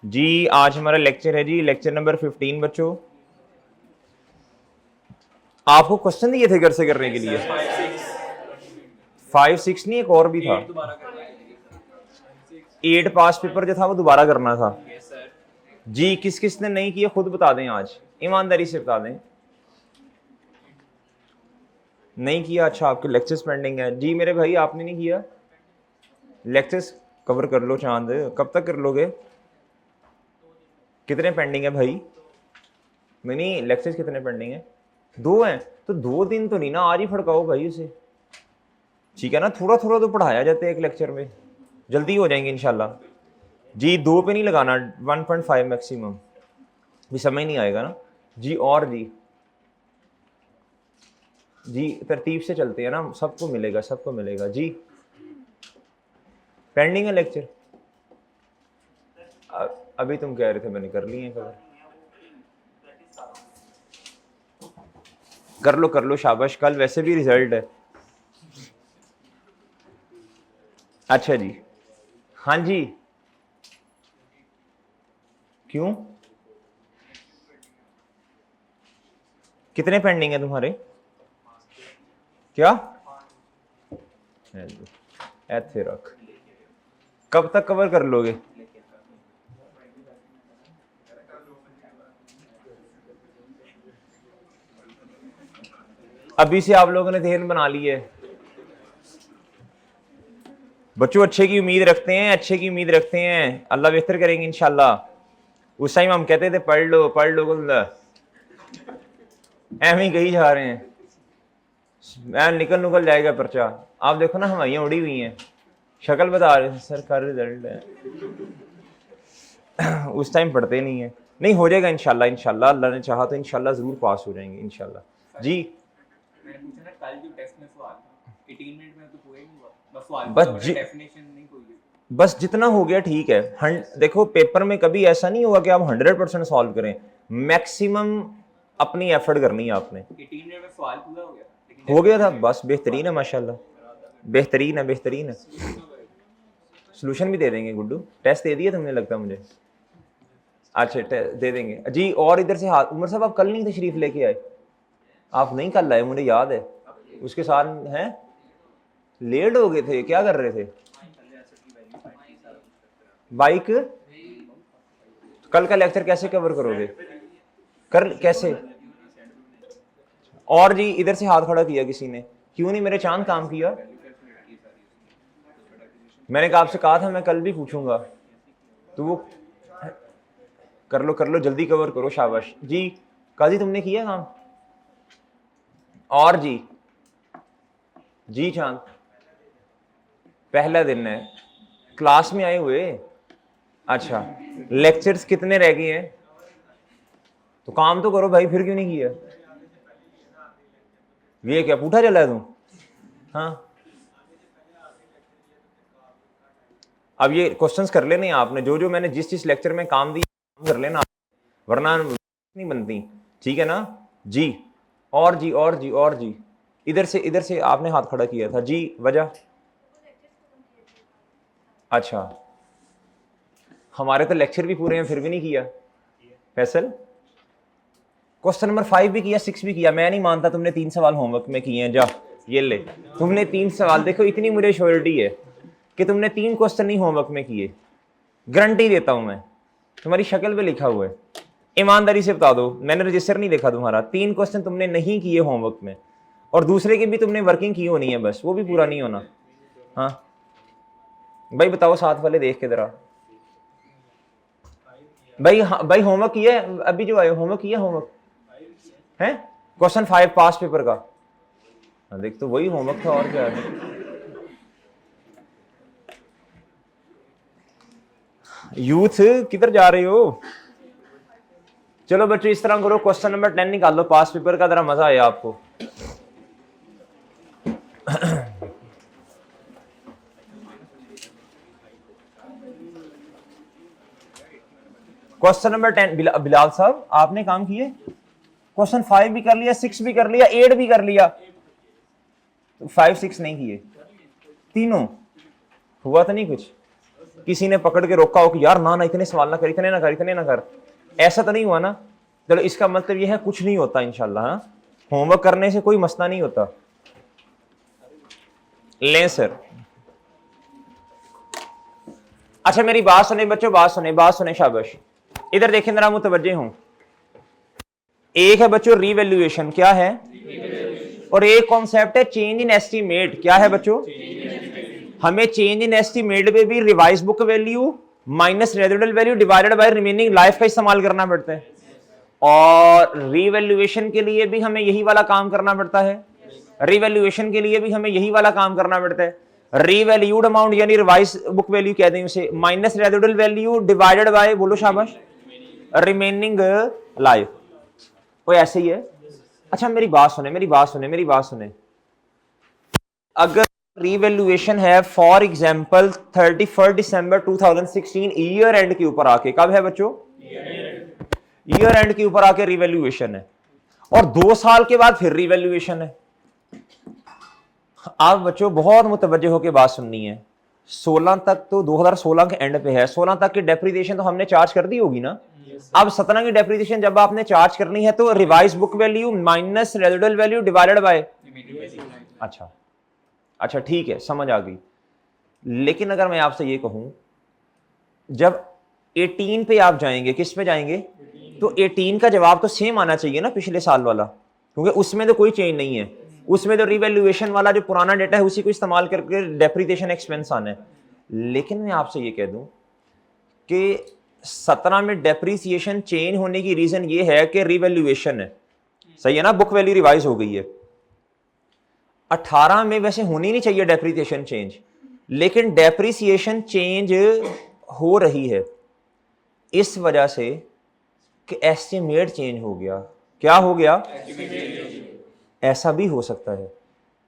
जी आज हमारा लेक्चर है जी, लेक्चर नंबर 15 बच्चों। आपको क्वेश्चन दिए थे घर से करने के लिए? 5-6 नहीं, एक और भी था। 8 पास पेपर जो था वो दोबारा करना था जी। किस किस ने नहीं किया खुद बता दें, आज ईमानदारी से बता दें। नहीं किया? अच्छा, आपके लेक्चर्स पेंडिंग है जी मेरे भाई, आपने नहीं किया। लेक्चर्स कवर कर लो चांद, कब तक कर लोगे? कितने पेंडिंग है भाई? नहीं, लेक्चर्स कितने पेंडिंग है? 2 हैं तो 2 दिन तो नहीं ना, आज ही फड़काओ भाई उसे, ठीक है ना। थोड़ा थोड़ा तो पढ़ाया जाता है एक लेक्चर में, जल्दी हो जाएंगे इंशाल्लाह जी। 2 पे नहीं लगाना, 1.5 मैक्सिमम, भी समझ नहीं आएगा ना जी। और जी तरतीब से चलते हैं ना, सबको मिलेगा, सबको मिलेगा जी। पेंडिंग है लेक्चर? अभी तुम कह रहे थे मैंने कर लिए कवर। कर लो शाबाश, कल वैसे भी रिजल्ट है। अच्छा जी, हाँ जी। क्यों? कितने पेंडिंग है तुम्हारे? क्या ऐसे रख, कब तक कवर कर लोगे? अभी से आप लोगों ने ध्यान बना ली है बच्चों। अच्छे की उम्मीद रखते हैं, अच्छे की उम्मीद रखते हैं, अल्लाह बेहतर करेंगे इंशाल्लाह। उस टाइम हम कहते थे पढ़ लो पढ़ लो, एवं ही कही जा रहे हैं, निकल निकल जाएगा पर्चा। आप देखो ना, हमारियां उड़ी हुई हैं, शक्ल बता रहे सर का रिजल्ट है। उस टाइम पढ़ते नहीं है। नहीं, हो जाएगा इंशाल्लाह, इंशाल्लाह अल्लाह ने चाहा तो इंशाल्लाह जरूर पास हो जाएंगे इंशाल्लाह जी। मैंने पूछा ना कल जो टेस्ट में सवाल 18 मिनट में तो पूरा ही नहीं हुआ, बस सवाल डेफिनेशन नहीं कोई। बस जितना हो गया ठीक है। देखो पेपर में कभी ऐसा नहीं होगा कि आप 100% सॉल्व करें, मैक्सिमम अपनी एफर्ट करनी है आपने। 18 मिनट में सवाल पूरा हो गया, हो गया था, बस बेहतरीन है माशाल्लाह, बेहतरीन है, बेहतरीन है। सोल्यूशन भी दे देंगे गुड्डू, टेस्ट दे दिया तुमने लगता मुझे। अच्छा दे देंगे जी। और इधर से हाथ, उमर साहब आप कल नहीं तशरीफ लेके आए? आप नहीं कल आए, मुझे याद है। उसके साथ हैं, लेट हो गए थे, क्या कर रहे थे? बाइक? कल का लेक्चर कैसे कवर करोगे? कर कैसे? और जी इधर से हाथ खड़ा किया किसी ने, क्यों नहीं मेरे चांद काम किया? मैंने कहा आपसे कहा था मैं कल भी पूछूंगा, तो वो कर लो जल्दी कवर करो, शाबाश जी। काजी तुमने किया काम? और जी चांद पहला दिन है, क्लास में आए हुए? अच्छा, लेक्चर्स कितने रह गए हैं? तो काम तो करो भाई, फिर क्यों नहीं किया? ये क्या पूठा चला है तुम? हाँ, अब ये क्वेश्चंस कर लेने आपने, जो जो मैंने जिस लेक्चर में काम दिया काम कर लेना, वरना नहीं बनती, ठीक है ना जी। और जी इधर से आपने हाथ खड़ा किया था जी, वजह? अच्छा, हमारे तो लेक्चर भी पूरे हैं फिर भी नहीं किया फैसल। क्वेश्चन नंबर 5 भी किया, 6 भी किया। मैं नहीं मानता तुमने 3 सवाल होमवर्क में किए हैं। जा ये ले, तुमने 3 सवाल, देखो इतनी मुझे श्योरिटी है कि तुमने 3 क्वेश्चन नहीं होमवर्क में किए, गारंटी देता हूं मैं, तुम्हारी शक्ल पे लिखा हुआ है। ईमानदारी से बता दो, मैंने रजिस्टर नहीं देखा तुम्हारा। 3 क्वेश्चन तुमने नहीं किए होमवर्क में, और दूसरे की भी तुमने वर्किंग की होनी है, बस वो भी पूरा नहीं होना। हाँ भाई बताओ, साथ वाले देख के जरा भाई। हाँ भाई, होमवर्क किया है? अभी जो आए होमवर्क किया, होमवर्क है? क्वेश्चन 5 पास पेपर का। हाँ, देख तो वही होमवर्क था, और क्या है? यूथ किधर जा रहे हो? चलो बच्चों इस तरह करो, क्वेश्चन नंबर 10 निकाल लो पास पेपर का, जरा मजा आया आपको। क्वेश्चन नंबर 10, बिलाल साहब आपने काम किए? क्वेश्चन 5 भी कर लिया, 6 भी कर लिया, 8 भी कर लिया, 5-6 नहीं किए तीनों? हुआ तो नहीं कुछ? किसी ने पकड़ के रोका हो कि यार ना ना इतने सवाल ना कर, इतने ना कर, इतने ना कर, ऐसा तो नहीं हुआ ना? चलो इसका मतलब ये है कुछ नहीं होता इंशाल्लाह। हाँ, होमवर्क करने से कोई मसला नहीं होता। लें सर। अच्छा मेरी बात सुने बच्चों, बात सुने शाबाश। इधर देखें जरा, मुतवज्जे हूं। एक है बच्चों रीवैल्यूएशन, क्या है? और एक कॉन्सेप्ट है चेंज इन एस्टीमेट, क्या है बच्चों? हमें चेंज इन एस्टीमेट में भी revise book value minus residual value divided bye remaining life का इस्तेमाल करना पड़ता है, और रीवैल्यूएशन के लिए भी हमें यही वाला काम करना पड़ता है। रीवैल्यूएशन के लिए भी हमें यही वाला काम करना पड़ता है। रीवैल्यूड अमाउंट यानी रिवाइज बुक वैल्यू कहते हैं उसे, minus residual value divided bye, बोलो शाबाश, रिमेनिंग लाइफ। कोई ऐसे ही है? अच्छा मेरी बात सुने। अगर रीवैल्यूएशन है for example 31 December 2016 year and के ऊपर आके, कब है बच्चों? ईयर एंड के ऊपर आके रीवैल्यूएशन है, और 2 साल के बाद फिर रीवैल्यूएशन है। आप बच्चों बहुत मुतवज्जे होकर बात सुननी है। 16 तक तो 2016 के एंड पे है, 16 तक की डेप्रिसिएशन तो हमने चार्ज कर दी होगी ना? अब 17 की डेप्रिसिएशन जब आपने चार्ज करनी है तो revise book value minus residual value divided bye, अच्छा ठीक है, समझ आ गई। लेकिन अगर मैं आपसे ये कहूं, जब 18 पे आप जाएंगे, किस पे जाएंगे? तो 18 का जवाब तो सेम आना चाहिए ना पिछले साल वाला, क्योंकि उसमें तो कोई चेंज नहीं है। उसमें तो रिवैल्यूएशन वाला जो पुराना डेटा है उसी को इस्तेमाल करके डेप्रिसिएशन एक्सपेंस आना है। लेकिन मैं आपसे ये कह दूं कि 17 में डेप्रिसिएशन चेंज होने की रीजन ये है कि रिवैल्यूएशन है, सही है ना, बुक वैल्यू रिवाइज हो गई है। 18 में वैसे होनी नहीं चाहिए डेप्रिसिएशन चेंज, लेकिन डेप्रिसिएशन चेंज हो रही है इस वजह से कि एस्टिमेट चेंज हो गया। क्या हो गया? ऐसा भी हो सकता है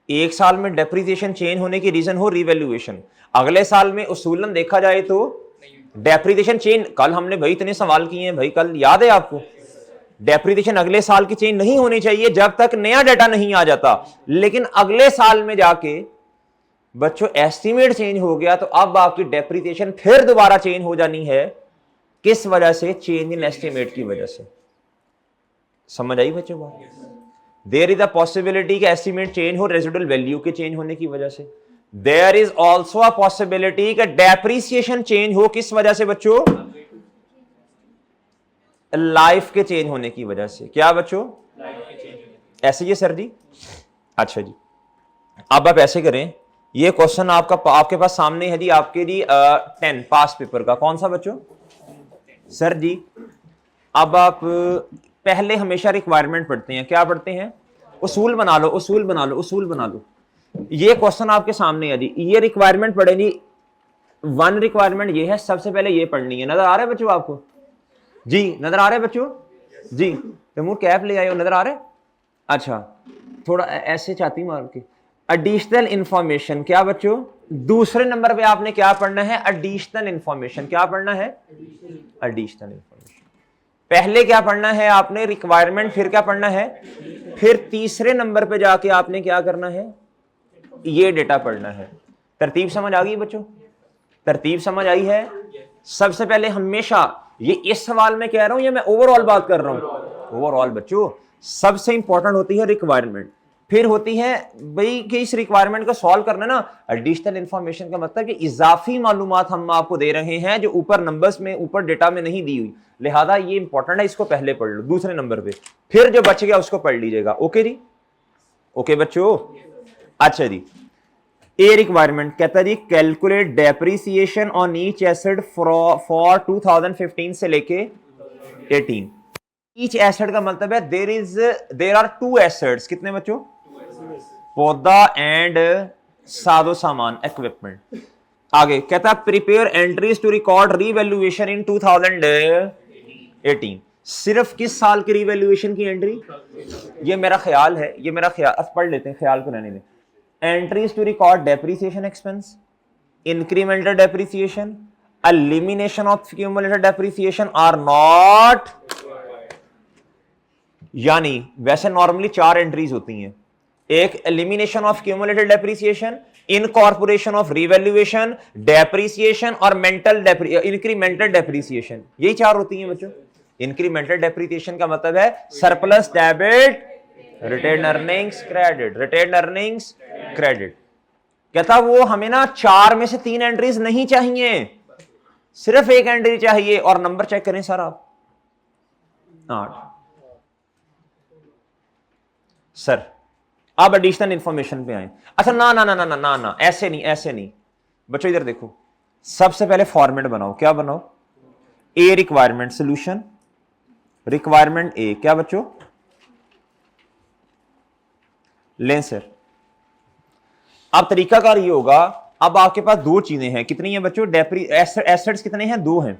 एक साल में डेप्रिसिएशन चेंज होने की रीजन हो रिवैल्यूएशन, अगले साल में उसूलन देखा जाए तो डेप्रिसिएशन चेंज। कल हमने भाई इतने सवाल किए हैं भाई, कल याद है आपको? डेप्रिसिएशन अगले साल की चेंज नहीं होनी चाहिए जब तक नया डाटा नहीं आ जाता, लेकिन अगले साल में जाके बच्चों एस्टिमेट चेंज हो गया तो अब आपकी डेप्रिसिएशन फिर दोबारा चेंज हो जानी है। किस वजह से? चेंज इन एस्टिमेट की वजह से। समझ आई बच्चों बात? देयर इज अ पॉसिबिलिटी कि एस्टिमेट चेंज हो रेजिडुअल वैल्यू के चेंज होने की वजह से। There is also a possibility कि डेप्रिसिएशन चेंज हो, किस वजह से बच्चों? लाइफ के चेंज होने की वजह से। क्या बच्चों? ऐसे ही सर जी? अच्छा जी, अब आप ऐसे करें, ये क्वेश्चन आपके पास सामने है जी, आपके जी 10 पास पेपर का। कौन सा बच्चों? सर जी अब आप पहले हमेशा रिक्वायरमेंट पढ़ते हैं, क्या पढ़ते हैं? उसूल बना लो। ये क्वेश्चन आपके सामने है जी, ये रिक्वायरमेंट पढ़े जी। 1 रिक्वायरमेंट ये है, सबसे पहले ये पढ़नी है। नजर आ रहा है बच्चों आपको? जी नजर आ रहा है बच्चों? जी तैमूर कैप ले आए हो, नजर आ रहा है? अच्छा थोड़ा ऐसे छाती मार के। एडिशनल इंफॉर्मेशन, क्या बच्चों? दूसरे नंबर पे आपने क्या पढ़ना है? Additional information. क्या पढ़ना है? Additional information. पहले क्या पढ़ना है आपने? रिक्वायरमेंट। फिर क्या पढ़ना है? फिर तीसरे नंबर पे जाके आपने क्या करना है? ये डेटा पढ़ना है। तरतीब समझ आ गई बच्चों? तरतीब समझ आई है? सबसे पहले हमेशा ये इस सवाल में कह रहा हूं या मैं ओवरऑल बात कर रहा हूं? ओवरऑल बच्चों सबसे इंपॉर्टेंट होती है रिक्वायरमेंट, फिर होती है भाई कि इस रिक्वायरमेंट को सॉल्व करना ना। एडिशनल इंफॉर्मेशन का मतलब कि इजाफी मालूमात हम आपको दे रहे हैं जो ऊपर नंबर्स में, ऊपर डेटा में नहीं दी हुई, लिहाजा ये इंपॉर्टेंट है, इसको पहले पढ़ लो दूसरे नंबर पे, फिर जो बच गया उसको पढ़ लीजिएगा। ओके जी? ओके बच्चों? अच्छा जी, ए रिक्वायरमेंट कहता है जी calculate depreciation on each asset for 2015 से लेके 18। ईच एसेट का मतलब है देर आर 2 एसेट्स। कितने बच्चों? पौधा एंड सादो सामान, इक्विपमेंट। आगे कहता है prepare entries to record revaluation in 2018। सिर्फ किस साल की रीवैल्यूएशन की एंट्री? ये मेरा ख्याल है, ये मेरा ख्याल, पढ़ लेते हैं, ख्याल को रहने दें। Entries to record depreciation expense, incremental depreciation, elimination of accumulated depreciation or not. यानी वैसे नॉर्मली 4 एंट्रीज होती हैं, एक elimination of accumulated depreciation, incorporation of revaluation, depreciation और इंक्रीमेंटल डेप्रिसिएशन, यही चार होती हैं बच्चों। इंक्रीमेंटल डेप्रिसिएशन का मतलब है surplus debit, retained earnings credit, retained earnings credit. कहता वो हमें ना चार में से तीन एंट्रीज नहीं चाहिए, सिर्फ एक एंट्री चाहिए। और नंबर चेक करें सर आप, 8। सर अब एडिशनल इंफॉर्मेशन पे आए। अच्छा ना ना ना ना ना ना ना, ऐसे नहीं, ऐसे नहीं बच्चों, इधर देखो। सबसे पहले फॉर्मेट बनाओ, क्या बनाओ? ए रिक्वायरमेंट सोल्यूशन, रिक्वायरमेंट ए, क्या बच्चों? लें सर। अब तरीकाकार ये होगा, अब आपके पास दो चीजें हैं, कितनी है बच्चों? एसेट्स कितने हैं? 2 हैं।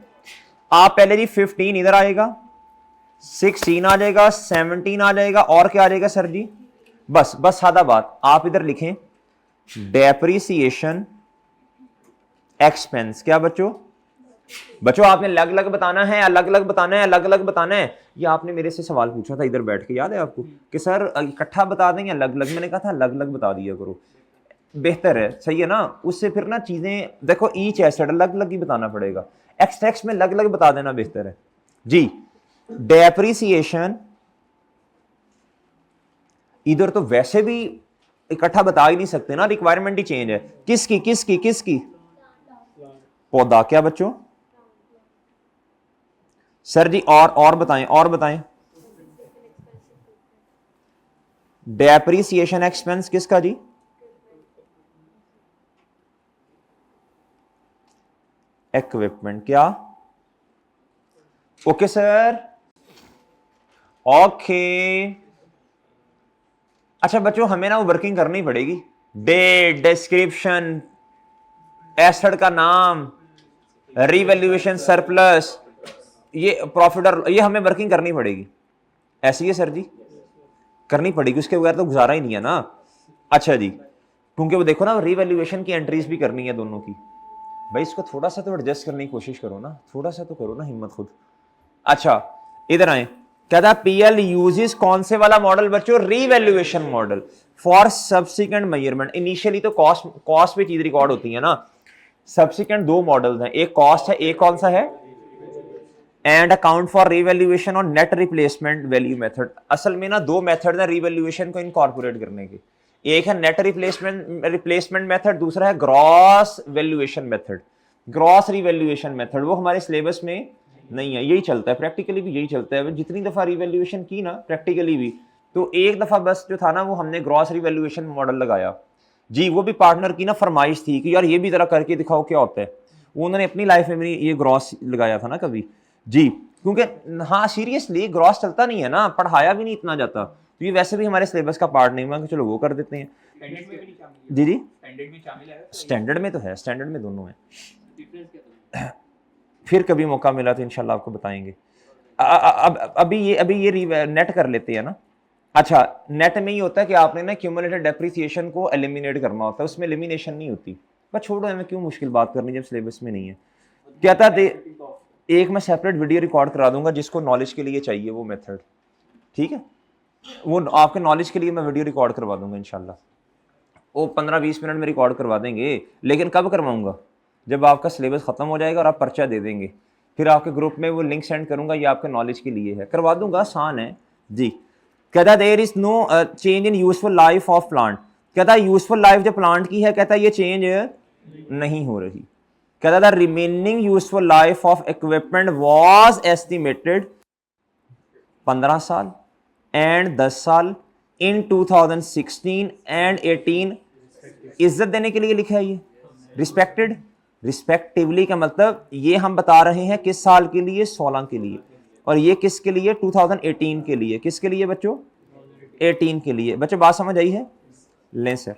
आप पहले जी 15 इधर आएगा, 16 आ जाएगा, 17 आ जाएगा, और क्या आ जाएगा सर जी? बस बस सादा बात, आप इधर लिखें डेप्रिसिएशन एक्सपेंस। क्या बच्चों? बच्चों आपने अलग अलग बताना है, अलग अलग बताना है, अलग अलग बताना है। ये आपने मेरे से सवाल पूछा था इधर बैठ के, याद है आपको कि सर इकट्ठा बता देंगे अलग अलग? मैंने कहा था अलग अलग बता दिया करो, बेहतर है, सही है ना? उससे फिर ना चीजें देखो, ईच एसेट अलग अलग ही बताना पड़ेगा, एक्स में अलग अलग बता देना बेहतर है जी। डेप्रिसिएशन इधर तो वैसे भी इकट्ठा बता ही नहीं सकते ना, रिक्वायरमेंट ही चेंज है। किसकी किसकी किसकी? पौधा। क्या बच्चों? सर जी और बताएं, और बताएं। डेप्रिसिएशन एक्सपेंस किसका जी? इक्विपमेंट। क्या? Okay sir, okay. अच्छा बच्चों हमें ना वो वर्किंग करनी पड़ेगी, डेट, डिस्क्रिप्शन, एसेट का नाम, रिवैल्यूएशन, सरप्लस, ये प्रॉफिट और ये हमें वर्किंग करनी पड़ेगी। ऐसी है सर जी, करनी पड़ेगी, उसके बगैर तो गुजारा ही नहीं है ना। अच्छा जी, क्योंकि वो देखो ना रिवैल्यूएशन की एंट्रीज भी करनी है दोनों की। भाई इसको थोड़ा सा तो एडजस्ट करने की कोशिश करो ना, थोड़ा सा तो करो ना हिम्मत खुद। अच्छा इधर आए, कहता पीएल यूजेस कौन से वाला मॉडल बच्चों? Revaluation model for subsequent measurement. Initially तो कॉस्ट पे चीज रिकॉर्ड होती है ना। सब्सिक्वेंट 2 मॉडल्स हैं, एक कॉस्ट है, एक कौन सा है? एंड अकाउंट फॉर रिवैल्यूएशन और नेट रिप्लेसमेंट वैल्यू मेथड। असल में ना 2 मेथड है रिवैल्यूएशन को इनकॉर्पोरेट करने के, एक है नेट रिप्लेसमेंट मेथड, दूसरा है gross valuation method. Gross revaluation method वो हमारे सिलेबस में नहीं है, यही चलता है प्रैक्टिकली भी, यही चलता है। जितनी दफा रिवैल्यूएशन की ना प्रैक्टिकली भी, तो एक दफा बस जो था ना वो हमने ग्रॉस रिवैल्यूएशन मॉडल लगाया जी। वो भी पार्टनर की ना फरमाइश थी कि यार ये भी जरा करके दिखाओ क्या होता है। वो उन्होंने अपनी लाइफ में भी ये ग्रॉस लगाया था ना कभी जी, क्योंकि हाँ सीरियसली ग्रॉस चलता नहीं है ना, पढ़ाया भी नहीं इतना जाता, तो ये वैसे भी हमारे सिलेबस का पार्ट नहीं हुआ कि चलो वो कर देते हैं। जी जी स्टैंडर्ड में तो है, स्टैंडर्ड में दोनों है। फिर कभी मौका मिला तो इंशाल्लाह आपको बताएंगे। अभी ये नेट कर लेते हैं ना। अच्छा नेट में ही होता है कि आपने ना क्यूमुलेटेड डेप्रिसिएशन को एलिमिनेट करना होता है, उसमें एलिमिनेशन नहीं होती। बस छोड़ो, हमें क्यों मुश्किल बात करनी जब सिलेबस में नहीं है। कहता थे एक मैं सेपरेट वीडियो रिकॉर्ड करा दूंगा जिसको नॉलेज के लिए चाहिए वो मेथड, ठीक है? वो आपके नॉलेज के लिए मैं वीडियो रिकॉर्ड करवा दूंगा इंशाल्लाह। वो 15-20 मिनट में रिकॉर्ड करवा देंगे, लेकिन कब करवाऊंगा? जब आपका सिलेबस खत्म हो जाएगा और आप पर्चा दे देंगे, फिर आपके ग्रुप में वो लिंक सेंड करूंगा, ये आपके नॉलेज के लिए है, करवा दूंगा, आसान है जी। कहता there is no change in useful life of plant. कहता यूजफुल लाइफ जो प्लांट की है, कहता ये चेंज नहीं हो रही। कहता था remaining useful life of equipment was estimated 15 साल एंड 10 साल इन 2016 एंड 18। इज्जत देने के लिए लिखा है ये, रिस्पेक्टेड, रिस्पेक्टिवली का मतलब ये हम बता रहे हैं किस साल के लिए? 16 के लिए। और ये किसके लिए? 2018 के लिए। किसके लिए बच्चों? 18 के लिए। बच्चों बात समझ आई है? लें सर।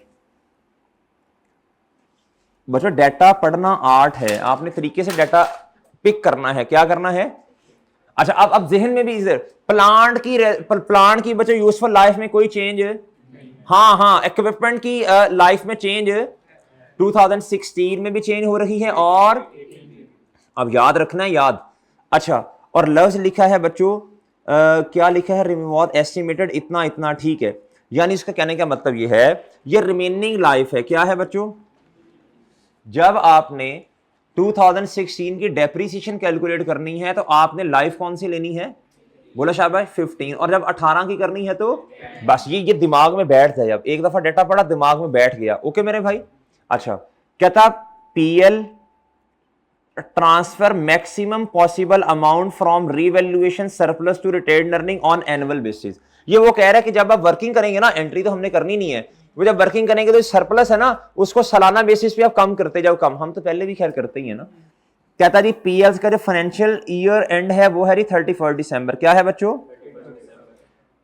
बच्चों डाटा पढ़ना आर्ट है, आपने तरीके से डाटा पिक करना है। क्या करना है? अच्छा अब जहन में भी इधर प्लांट की बच्चों यूजफुल लाइफ में कोई चेंज? हाँ इक्विपमेंट की लाइफ में चेंज 2016 में भी चेंज हो रही है, और अब याद रखना है, याद। अच्छा और लफ्ज लिखा है बच्चों क्या लिखा है? रिमूव एस्टिमेटेड इतना इतना, ठीक है। यानी इसका कहने का मतलब ये है, ये रिमेनिंग लाइफ है। क्या है बच्चों, जब आपने 2016 की डेप्रीसिएशन कैलकुलेट करनी है तो आपने लाइफ कौन सी लेनी है, बोला शाबाश 15, और जब 18 की करनी है तो बस ये दिमाग में बैठ जाए। अब एक दफा डेटा पढ़ा दिमाग में बैठ गया। ओके मेरे भाई। अच्छा, कहता PL transfer maximum possible amount from revaluation surplus to retained earning on annual basis. ये वो कह रहा है कि जब आप वर्किंग करेंगे ना, एंट्री तो हमने करनी नहीं है, वो जब वर्किंग करेंगे तो सरप्लस है ना, उसको सालाना बेसिस पे आप कम करते जाओ। कम हम तो पहले भी खैर करते ही है ना। कहता जी पीएल का जो फाइनेंशियल ईयर एंड है वो है 31 दिसंबर। क्या है बच्चों,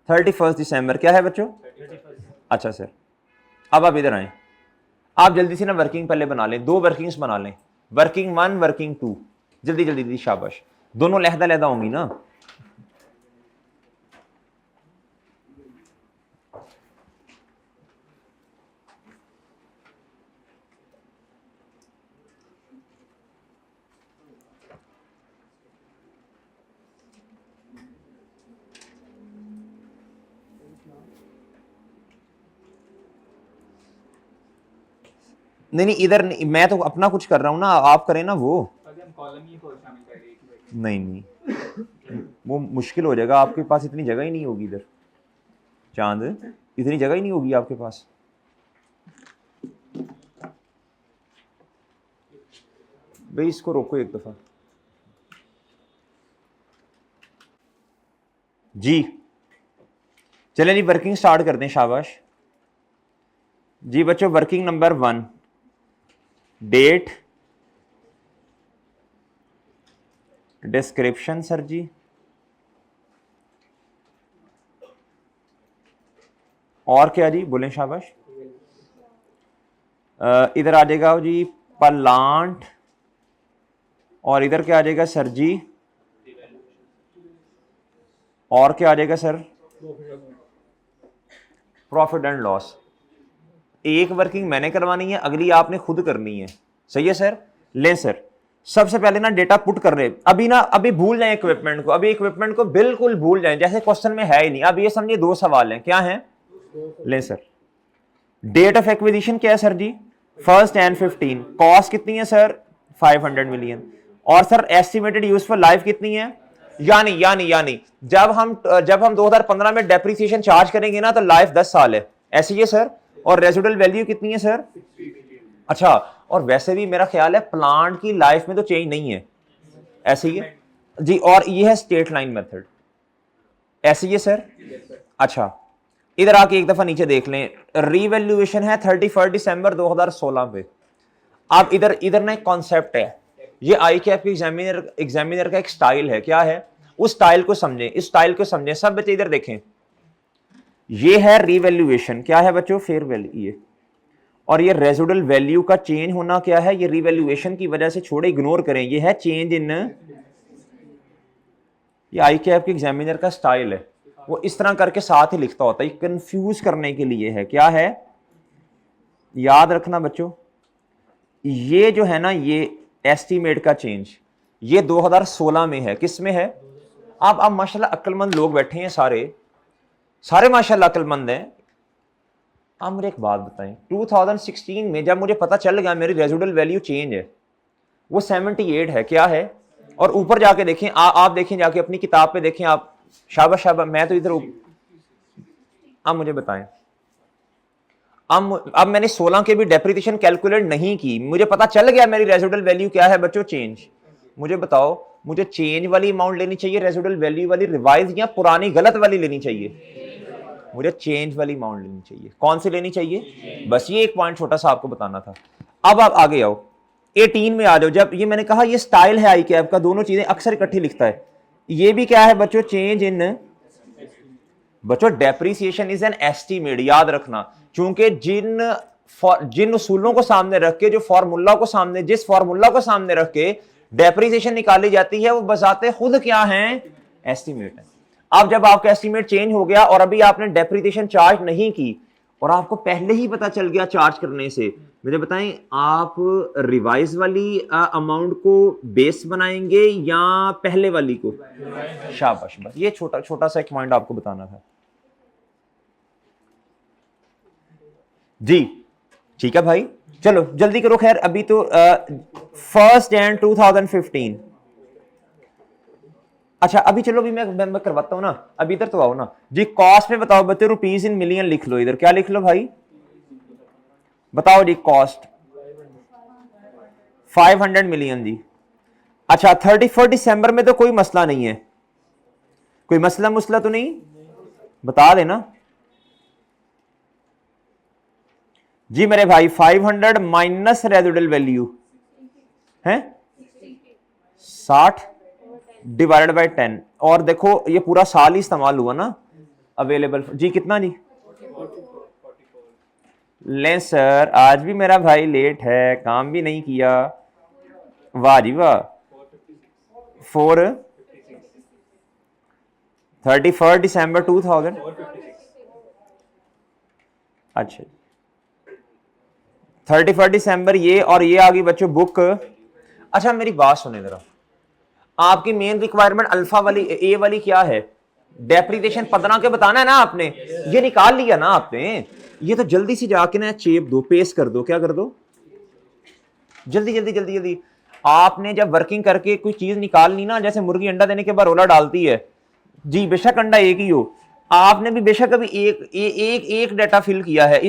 31 दिसंबर। क्या है बच्चों, अच्छा सर। अब आप इधर आए, आप जल्दी से ना वर्किंग पहले बना लें, 2 वर्किंग्स बना लें, वर्किंग 1 वर्किंग 2, जल्दी जल्दी दी, शाबाश। दोनों लहदा लहदा होंगी ना। नहीं नहीं इधर नहीं, मैं तो अपना कुछ कर रहा हूं ना, आप करें ना वो। नहीं नहीं वो मुश्किल हो जाएगा, आपके पास इतनी जगह ही नहीं होगी इधर, चांद इतनी जगह ही नहीं होगी आपके पास। भाई इसको रोको एक दफा जी। चलें जी वर्किंग स्टार्ट करते हैं, शाबाश जी बच्चों। Working number 1, date, description sir जी, और क्या जी बोलें शाबाश। इधर आ जाएगा जी प्लांट, और इधर क्या आ जाएगा सर जी, और क्या आ जाएगा सर, प्रॉफिट एंड लॉस। एक वर्किंग मैंने करवानी है, अगली आपने खुद करनी है, सही है सर। ले सर, सबसे पहले ना डेटा पुट कर रहे, अभी भूल जाएं इक्विपमेंट को, अभी इक्विपमेंट को बिल्कुल भूल जाएं, जैसे क्वेश्चन में है ही नहीं। अब ये समझिए 2 सवाल हैं, क्या हैं, ले सर। डेट ऑफ एक्विजिशन क्या है सर जी, 1 एंड 15, कॉस्ट कितनी है सर 500 मिलियन, और सर एस्टिमेटेड यूजफुल लाइफ कितनी है, यानी जब हम 2015 में डेप्रिसिएशन चार्ज करेंगे ना तो लाइफ 10 साल है, ऐसी है सर। और रेजिडुअल वैल्यू कितनी है सर, अच्छा। और वैसे भी मेरा ख्याल है प्लांट की लाइफ में तो चेंज नहीं है, ऐसे ही है जी। और ये है स्ट्रेट लाइन मेथड, ऐसे ही है सर। अच्छा इधर आके एक दफा नीचे देख लें, रीवैल्यूएशन है 31 दिसंबर 2016 पे। अब इधर ना एक कॉन्सेप्ट है, ये आई कैप के एग्जामिनर का एक स्टाइल है। क्या है, उस स्टाइल को समझें, इस स्टाइल को समझें सब बच्चे। इधर देखें, ये है रीवैल्यूएशन, क्या है बच्चों, फेयर वैल्यू ये, और ये रेजिडुअल वैल्यू का चेंज होना क्या है, ये रीवैल्यूएशन की वजह से छोड़े, इग्नोर करें, ये है चेंज इन। ये आई कैप के एग्जामिनर का स्टाइल है, वो इस तरह करके साथ ही लिखता होता है, कंफ्यूज करने के लिए है। क्या है, याद रखना बच्चों, ये जो है ना, ये एस्टीमेट का चेंज ये 2016 में है, किस में है। आप माशाल्लाह अक्लमंद लोग बैठे हैं, सारे माशाल्लाह अक्लमंद हैं। आप मुझे एक बात बताएं, 2016 में जब मुझे पता चल गया मेरी रेजिडुअल वैल्यू चेंज है, वो 78 है, क्या है, और ऊपर जाके देखें, आप देखें जाके अपनी किताब पे देखें आप, शाबाश, मैं तो इधर। अब मुझे बताएं, अब मैंने 16 के भी डेप्रिसिएशन कैलकुलेट नहीं की, मुझे पता चल गया मेरी रेजिडुअल वैल्यू क्या है बच्चों, चेंज। मुझे बताओ, मुझे चेंज वाली अमाउंट लेनी चाहिए, रेजिडुअल वैल्यू वाली रिवाइज, या पुरानी गलत वाली लेनी चाहिए, मुझे चेंज वाली अमाउंट लेनी चाहिए। कौन सी लेनी चाहिए, बस ये एक पॉइंट छोटा सा आपको बताना था। अब आप आगे आओ, 18 में आ जाओ। जब ये मैंने कहा ये स्टाइल है आई कैप का, दोनों चीजें अक्सर इकट्ठी लिखता है। ये भी क्या है बच्चों, चेंज इन। बच्चों डेप्रिसिएशन इज एन एस्टीमेट, याद रखना, क्योंकि जिन उसूलों को सामने रख के, जिस फार्मूला को सामने रख के डेप्रिसिएशन निकाली जाती है, वो बजाते खुद क्या है, एस्टीमेट है। अब जब आपका एस्टीमेट चेंज हो गया और अभी आपने डेप्रिसिएशन चार्ज नहीं की, और आपको पहले ही पता चल गया चार्ज करने से, मुझे बताएं आप रिवाइज वाली अमाउंट को बेस बनाएंगे या पहले वाली को, शाबाश। बस ये छोटा सा एक पॉइंट आपको बताना था। जी ठीक है भाई, चलो जल्दी करो। खैर अभी तो 1 Jan 2015। अच्छा अभी चलो, अभी मैं करवाता हूं ना, अभी इधर तो आओ ना जी। कॉस्ट में बताओ बच्चे, रुपीज इन मिलियन लिख लो इधर। क्या लिख लो भाई, बताओ जी। कॉस्ट 500 मिलियन जी। अच्छा 31 दिसंबर में तो कोई मसला नहीं है, कोई मसला तो नहीं, बता देना जी मेरे भाई। 500 माइनस रेजिडुअल वैल्यू है 60 डिवाइडेड बाय 10। और देखो ये पूरा साल ही इस्तेमाल हुआ ना अवेलेबल जी। कितना जी? ले सर, आज भी मेरा भाई लेट है, काम भी नहीं किया। वाह जी वाह। 31 दिसंबर 2000। अच्छा 31 दिसंबर ये, और ये आ गई बच्चों बुक। अच्छा मेरी बात सुने जरा, आपकी मेन रिक्वायरमेंट अल्फा वाली ए वाली क्या है? डेप्रिसिएशन 15 के बताना है ना आपने, ये निकाल लिया ना आपने। ये तो जल्दी से जाके ना चेप दो, पेस्ट कर दो, क्या कर दो, जल्दी जल्दी जल्दी जल्दी। आपने जब वर्किंग करके कोई चीज निकालनी ना, जैसे मुर्गी अंडा देने के बाद रोला डालती है जी, बेशक अंडा एक ही हो, आपने भी बेशक अभी एक डाटा फिल किया है,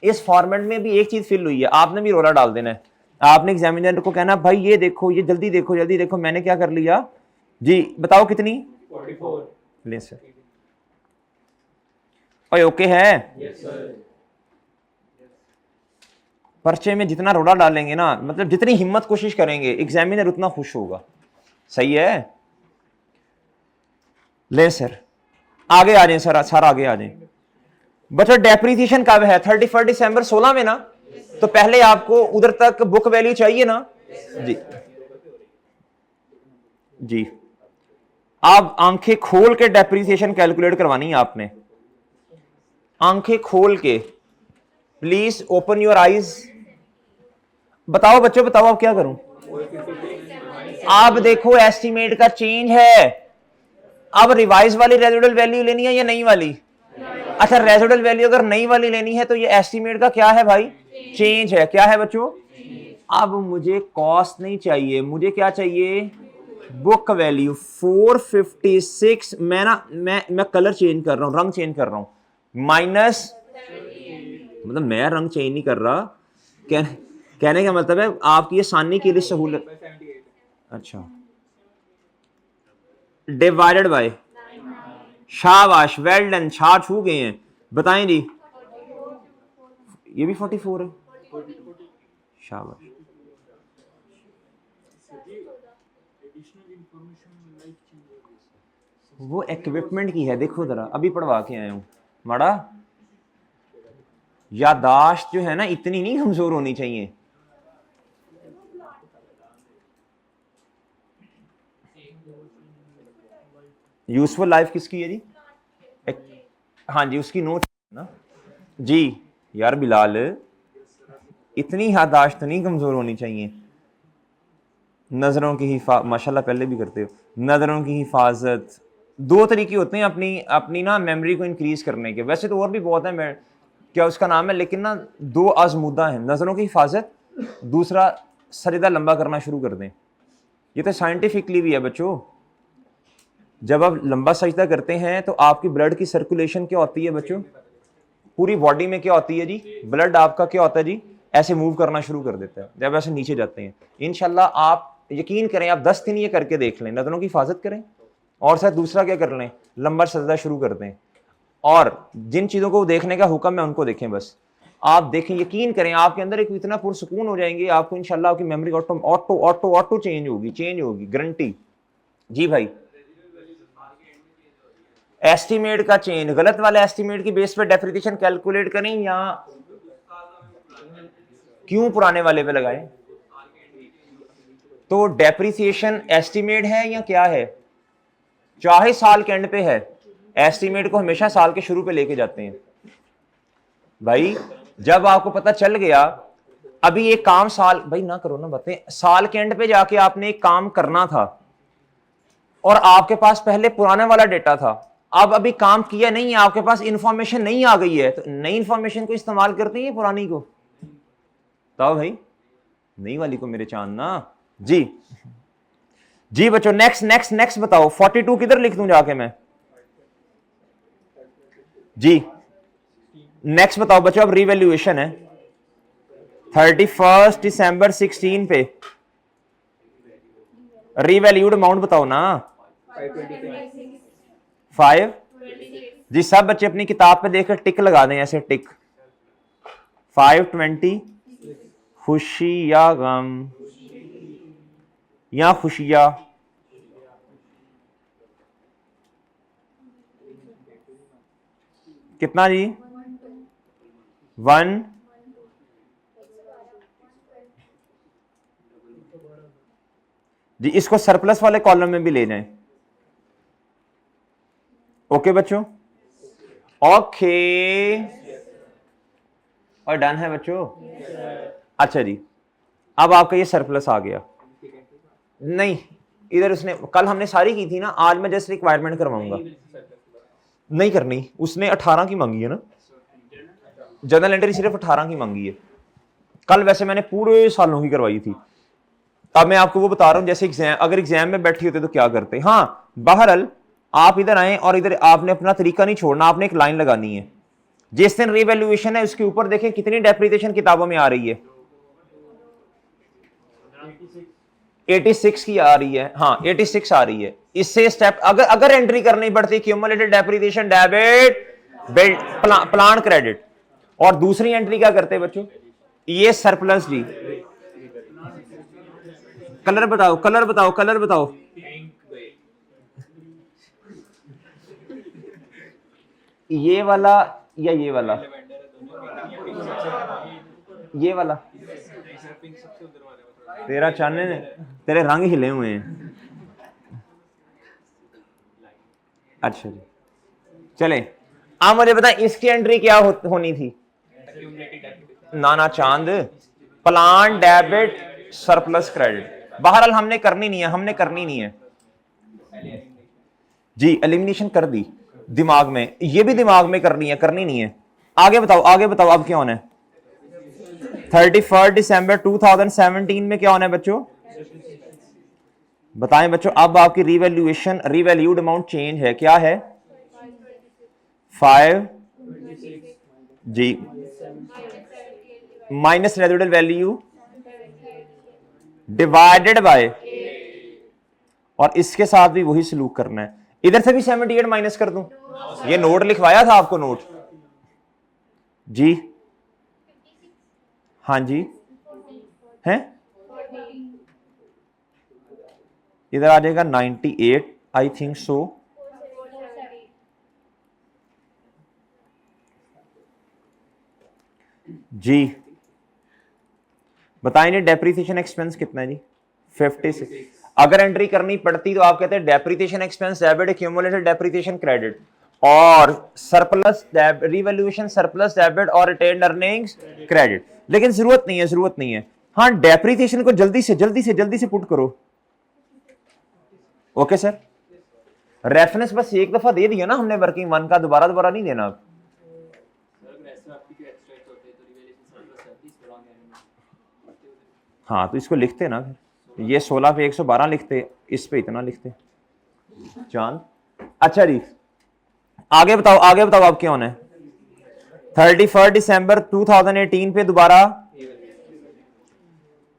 इस फॉर्मेट में भी एक चीज फिल हुई है, आपने भी रोला डाल देना है। आपने एग्जामिनर को कहना भाई ये देखो, ये जल्दी देखो जल्दी देखो, मैंने क्या कर लिया जी, बताओ कितनी? 44। ले सर ओए ओके है। Yes sir. पर्चे में जितना रोड़ा डालेंगे ना, मतलब जितनी हिम्मत कोशिश करेंगे, एग्जामिनर उतना खुश होगा। सही है। ले सर आगे आ जाए सर आगे आ जाए। बच्चों डेप्रिसिएशन कब है? 31 दिसंबर 16 में ना, तो पहले आपको उधर तक बुक वैल्यू चाहिए ना जी। जी आप आंखें खोल के डेप्रिसिएशन कैलकुलेट करवानी है आपने, आंखें खोल के। Please open your eyes. बताओ बच्चों बताओ, अब क्या करूं? आप देखो एस्टिमेट का चेंज है। अब रिवाइज वाली रेजिडुअल वैल्यू लेनी है या नई वाली? अच्छा रेजिडुअल वैल्यू अगर नई वाली लेनी है तो ये एस्टिमेट का क्या है भाई? चेंज है। क्या है बच्चों? अब मुझे कॉस्ट नहीं चाहिए, मुझे क्या चाहिए? Book value 456। मैं कलर चेंज कर रहा हूं, रंग चेंज कर रहा हूं, माइनस, मतलब मैं रंग चेंज नहीं कर रहा, कहने का मतलब है आपकी आसानी के लिए सहूलत। अच्छा डिवाइडेड बाय, शाबाश वेल डन, छा छू गए हैं। बताएं जी, ये भी 44 है, शाबाश। वो इक्विपमेंट की है, देखो जरा अभी पढ़वा के आया हूं। माड़ा यादाश्त जो है ना इतनी नहीं कमजोर होनी चाहिए। यूजफुल लाइफ किसकी है जी? हाँ जी उसकी नोट ना जी। यार बिलाल इतनी यादाश्त नहीं कमजोर होनी चाहिए। नजरों की हिफाजत, माशाल्लाह पहले भी करते हो। नजरों की हिफाजत, दो तरीके होते हैं अपनी अपनी ना मेमोरी को इंक्रीज करने के। वैसे तो और भी बहुत है, क्या उसका नाम है, लेकिन ना दो आजमुदा है, नजरों की हिफाजत, दूसरा सरिदा लंबा करना शुरू कर दें। ये तो साइंटिफिकली भी है बच्चों। जब आप लंबा सजदा करते हैं तो आपकी ब्लड की सर्कुलेशन क्या होती है बच्चों? पूरी बॉडी में क्या होती है जी? ब्लड आपका क्या होता है जी? ऐसे मूव करना शुरू कर देता है जब ऐसे नीचे जाते हैं। इंशाल्लाह आप यकीन करें, आप 10 दिन ये करके देख लें, नजरों की हिफाजत करें और साथ दूसरा क्या कर लें, लंबा सजदा शुरू कर दें। और जिन चीज़ों को देखने का हुक्म है उनको देखें बस। आप देखें, यकीन करें आपके अंदर एक इतना पुरसुकून हो जाएंगे, आपको इंशाल्लाह आपकी memory auto auto auto auto change होगी, गारंटी। जी भाई एस्टीमेट का चेंज, गलत वाले एस्टीमेट की बेस पे डेप्रिसिएशन कैलकुलेट करें या क्यों पुराने वाले पे लगाएं? तो डेप्रिसिएशन एस्टीमेट है या क्या है? चाहे साल के एंड पे है, एस्टीमेट को हमेशा साल के शुरू पे लेके जाते हैं भाई। जब आपको पता चल गया अभी एक काम साल, भाई ना करो ना बातें, साल के एंड पे जाके आपने एक काम करना था और आपके पास पहले पुराने वाला डेटा था, अब अभी काम किया नहीं है, आपके पास इंफॉर्मेशन नहीं आ गई है, तो नई इंफॉर्मेशन को इस्तेमाल करते हैं पुरानी को? तो भाई नई वाली को मेरे चांद ना जी। जी बच्चों नेक्स्ट नेक्स्ट नेक्स्ट बताओ, 42 किधर लिख दूं जाके मैं? जी नेक्स्ट बताओ बच्चों, अब रिवैल्यूएशन है 31 दिसंबर 16 पे, रिवैल्यूड अमाउंट बताओ ना। 5 जी, सब बच्चे अपनी किताब पे देखकर टिक लगा दें, ऐसे टिक। 520 खुशी या गम या खुशिया? कितना जी? 1 जी, इसको सरप्लस वाले कॉलम में भी ले जाएं। ओके बच्चों, ओके और डन है बच्चों। अच्छा जी, अब आपका ये सरप्लस आ गया। नहीं, इधर उसने कल हमने सारी की थी ना, आज मैं जस्ट रिक्वायरमेंट करवाऊंगा। नहीं करनी, उसने 18 की मांगी है ना, जनरल एंट्री सिर्फ 18 की मांगी है। कल वैसे मैंने पूरे सालों की करवाई थी। अब मैं आपको वो बता रहा हूं, जैसे एग्जाम, अगर एग्जाम में बैठी होते तो क्या करते। हाँ बहरहाल आप इधर आए और इधर आपने अपना तरीका नहीं छोड़ना, आपने एक लाइन लगानी है। जिस दिन रिवैल्यूएशन है उसके ऊपर देखें कितनी डेप्रिसिएशन किताबों में आ रही है। 86 की आ रही है, हाँ 86 आ रही है। इससे स्टेप अगर एंट्री करनी पड़ती, cumulated depreciation debit plan credit, और दूसरी एंट्री क्या करते हैं बच्चों, ये सरप्लस जी। कलर बताओ, कलर बताओ, कलर बताओ। ये वाला या ये वाला? ये वाला। तेरा चांदने ने तेरे रंग हिले हुए हैं। अच्छा जी, चले आप मुझे बता इसकी एंट्री क्या होनी थी? नाना चांद, प्लान डेबिट सरप्लस क्रेडिट। बहरहाल हमने करनी नहीं है, हमने करनी नहीं है जी। एलिमिनेशन कर दी दिमाग में, ये भी दिमाग में करनी है, करनी नहीं है। आगे बताओ, आगे बताओ, अब क्या होना है? 31 दिसंबर 2017 में क्या होना है बच्चों? बताएं बच्चों, अब आपकी रिवैल्यूएशन, रिवैल्यूड अमाउंट चेंज है, क्या है? 5 जी minus residual value divided by, और इसके साथ भी वही सलूक करना है। इधर से भी 78 माइनस कर दूं, ये नोट लिखवाया था आपको, नोट जी। हाँ जी हैं, इधर आ जाएगा 98 आई थिंक सो। जी बताएं डेप्रिसिएशन एक्सपेंस कितना है जी? 56। अगर एंट्री करनी पड़ती तो आप कहते हैं depreciation expense debit, accumulated depreciation credit, और सरप्लस रिवैल्यूएशन सरप्लस डेबिट और रिटेन्ड अर्निंग्स क्रेडिट। लेकिन जरूरत नहीं है, जरूरत नहीं है। हाँ डेप्रिसिएशन को जल्दी से पुट करो। ओके सर, रेफरेंस बस एक दफा दे दिया ना हमने वर्किंग वन का, दोबारा दोबारा नहीं देना। हाँ तो इसको लिखते ना फिर, ये 16 पे 112 लिखते, इस पे इतना लिखते चांद। अच्छा जी आगे बताओ, आगे बताओ अब क्या होना है? 31 दिसंबर 2018 पे दोबारा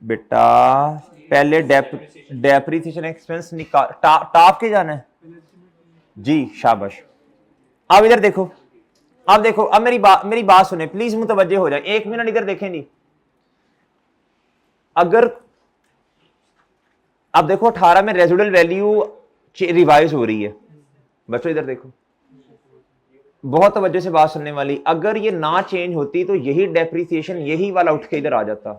बेटा पहले डेप्रिसिएशन एक्सपेंस निकाल, टाप के जाना है जी, शाबाश। अब इधर देखो, अब देखो, अब मेरी बात सुने प्लीज, मुतवज्जे हो जाए, 1 मिनट इधर देखें जी। अगर अब देखो 18 में रेजिडुअल वैल्यू रिवाइज हो रही है बच्चों, इधर देखो, बहुत तवज्जो से बात सुनने वाली। अगर ये ना चेंज होती तो यही डेप्रिसिएशन यही वाला उठ के इधर आ जाता,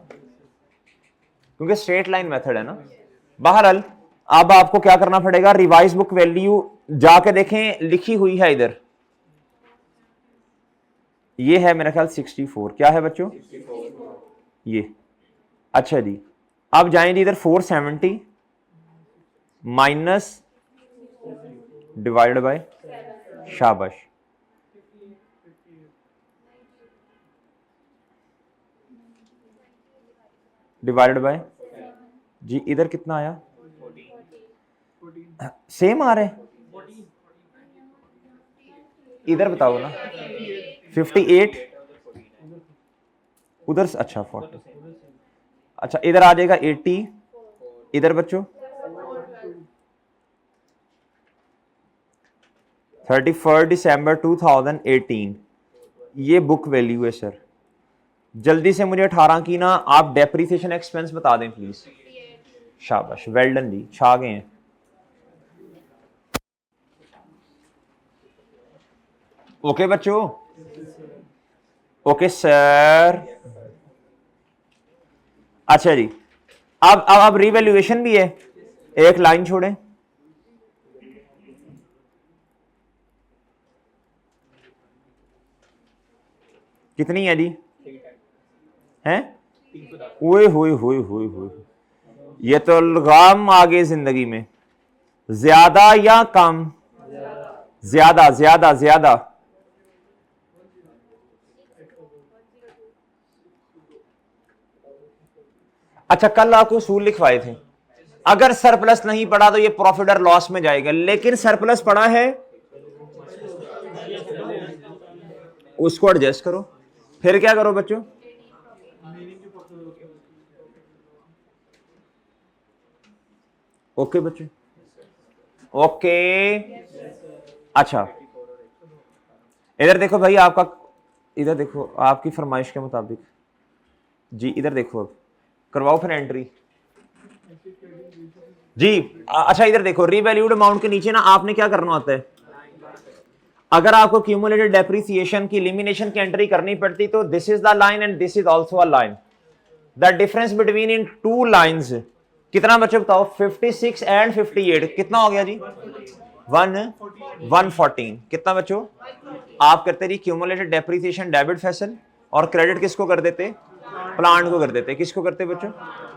क्योंकि स्ट्रेट लाइन मेथड है ना। बहरहाल अब आपको क्या करना पड़ेगा, रिवाइज बुक वैल्यू जाके देखें, लिखी हुई है इधर, ये है मेरा ख्याल 64। क्या है बच्चों? ये। अच्छा जी अब जाएं जी इधर 470 माइनस डिवाइडेड बाय शाबाश। डिवाइडेड बाय जी, इधर कितना आया? सेम आ रहा है, इधर बताओ ना। 58 उधर से, अच्छा 40, अच्छा इधर आ जाएगा 80, इधर बच्चों 31 दिसंबर 2018, ये बुक वैल्यू है सर। जल्दी से मुझे 18 की ना आप डेप्रिसिएशन एक्सपेंस बता दें प्लीज। शाबाश, वेल डन जी, छा गए हैं। ओके बच्चों, ओके सर। अच्छा जी, अब रिवैल्यूएशन भी है, एक लाइन छोड़ें। कितनी है जी? हैं? ओए होए होए होए होए, ये तो लगाम आ गए जिंदगी में। ज्यादा या कम? ज्यादा ज्यादा ज्यादा। अच्छा, कल आपको उसूल लिखवाए थे, अगर सरप्लस नहीं पड़ा तो ये प्रॉफिट और लॉस में जाएगा, लेकिन सरप्लस पड़ा है उसको एडजस्ट करो। फिर क्या करो बच्चों? ओके बच्चों, ओके। अच्छा इधर देखो भाई, आपका इधर देखो, आपकी फरमाइश के मुताबिक जी, इधर देखो, अब करवाओ फिर एंट्री जी। अच्छा इधर देखो, रीवैल्यूड अमाउंट के नीचे ना आपने क्या करना होता है, अगर आपको क्यूमुलेटेड डेप्रिसिएशन की एलिमिनेशन की एंट्री करनी पड़ती तो this is the line and this is also a line. The difference between in two lines कितना बच्चों बताओ? 56 एंड 58 कितना हो गया जी? 114। कितना बच्चों? आप करते रही क्यूमुलेटेड डेप्रिसिएशन डेबिट फैसल, और क्रेडिट किसको कर देते? प्लांट को कर देते। किसको करते बच्चों?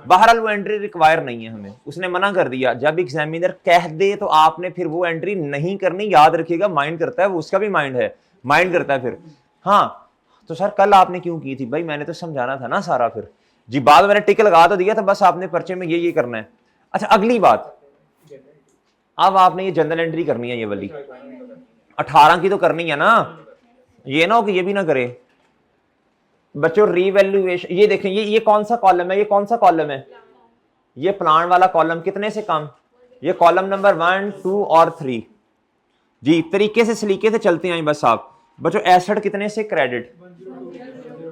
बहरहाल वो एंट्री रिक्वायर नहीं है हमें, उसने मना कर दिया। जब एग्जामिनर कह दे तो आपने फिर वो एंट्री नहीं करनी, याद रखिएगा। माइंड करता है वो, उसका भी माइंड है, माइंड करता है फिर। हाँ तो सर कल आपने क्यों की थी? भाई मैंने तो समझाना था ना सारा। फिर जी बाद मैंने टिक लगा तो दिया था, बस आपने पर्चे में ये करना है। अच्छा अगली बात, अब आपने ये जनरल एंट्री करनी है, ये वाली 18 की तो करनी है ना, ये ना हो कि ये भी ना करे बच्चों। रीवैल्यूएशन, ये देखें, ये कौन सा कॉलम है? ये कौन सा कॉलम है? ये प्लान वाला कॉलम। कितने से कम? ये कॉलम नंबर 1, 2 और 3 जी। तरीके से सलीके से चलते हैं बस आप बच्चों। एसेट कितने से क्रेडिट?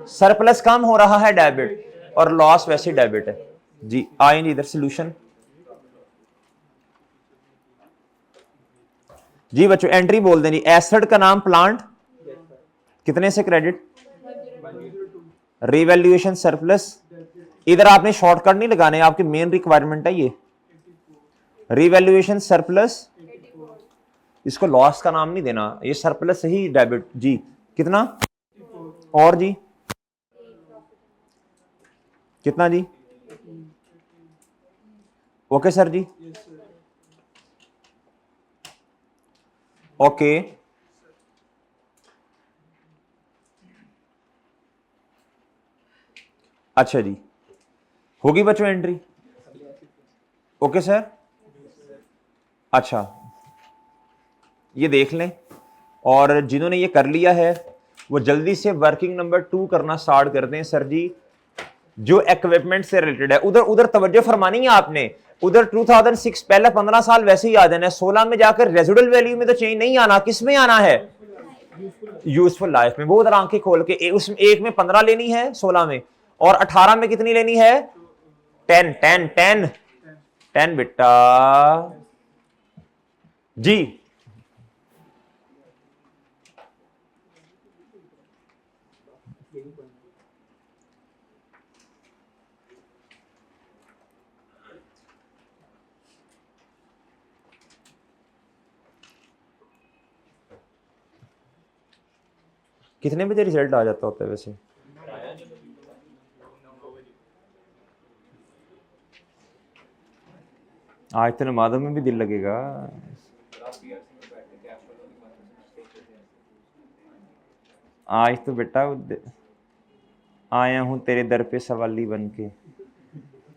सरप्लस कम हो रहा है डेबिट, और लॉस वैसे डेबिट है जी। आएंगे इधर सोल्यूशन जी बच्चों। एंट्री बोल देनी, एसेट का नाम प्लांट कितने से क्रेडिट? Revaluation surplus. इधर आपने शॉर्टकट नहीं लगाने, आपकी मेन रिक्वायरमेंट है ये रिवैल्यूएशन सरप्लस। इसको लॉस का नाम नहीं देना, ये सरप्लस ही डेबिट जी। कितना? और जी कितना जी? ओके सर जी, ओके। अच्छा जी, होगी बच्चों एंट्री? Okay sir. अच्छा ये देख लें, और जिन्होंने ये कर लिया है वो जल्दी से वर्किंग नंबर 2 करना स्टार्ट कर दें सर जी, जो इक्विपमेंट से रिलेटेड है। उधर उधर तवज्जो फरमानी है आपने। उधर 2006 पहले 15 साल वैसे ही आ जाना है, 16 में जाकर रेजिडुअल वैल्यू में तो चेंज नहीं आना। किस में आना है? यूजफुल लाइफ में। वो उधर आंखें खोल के उसमें एक में 15 लेनी है 16 में, और 18 में कितनी लेनी है? 10 10 10 10 बेटा जी। कितने बजे रिजल्ट आ जाता होता है वैसे? आज तो नमाजों में भी दिल लगेगा। आज तो बेटा आया हूँ तेरे दर पे सवाली बन के,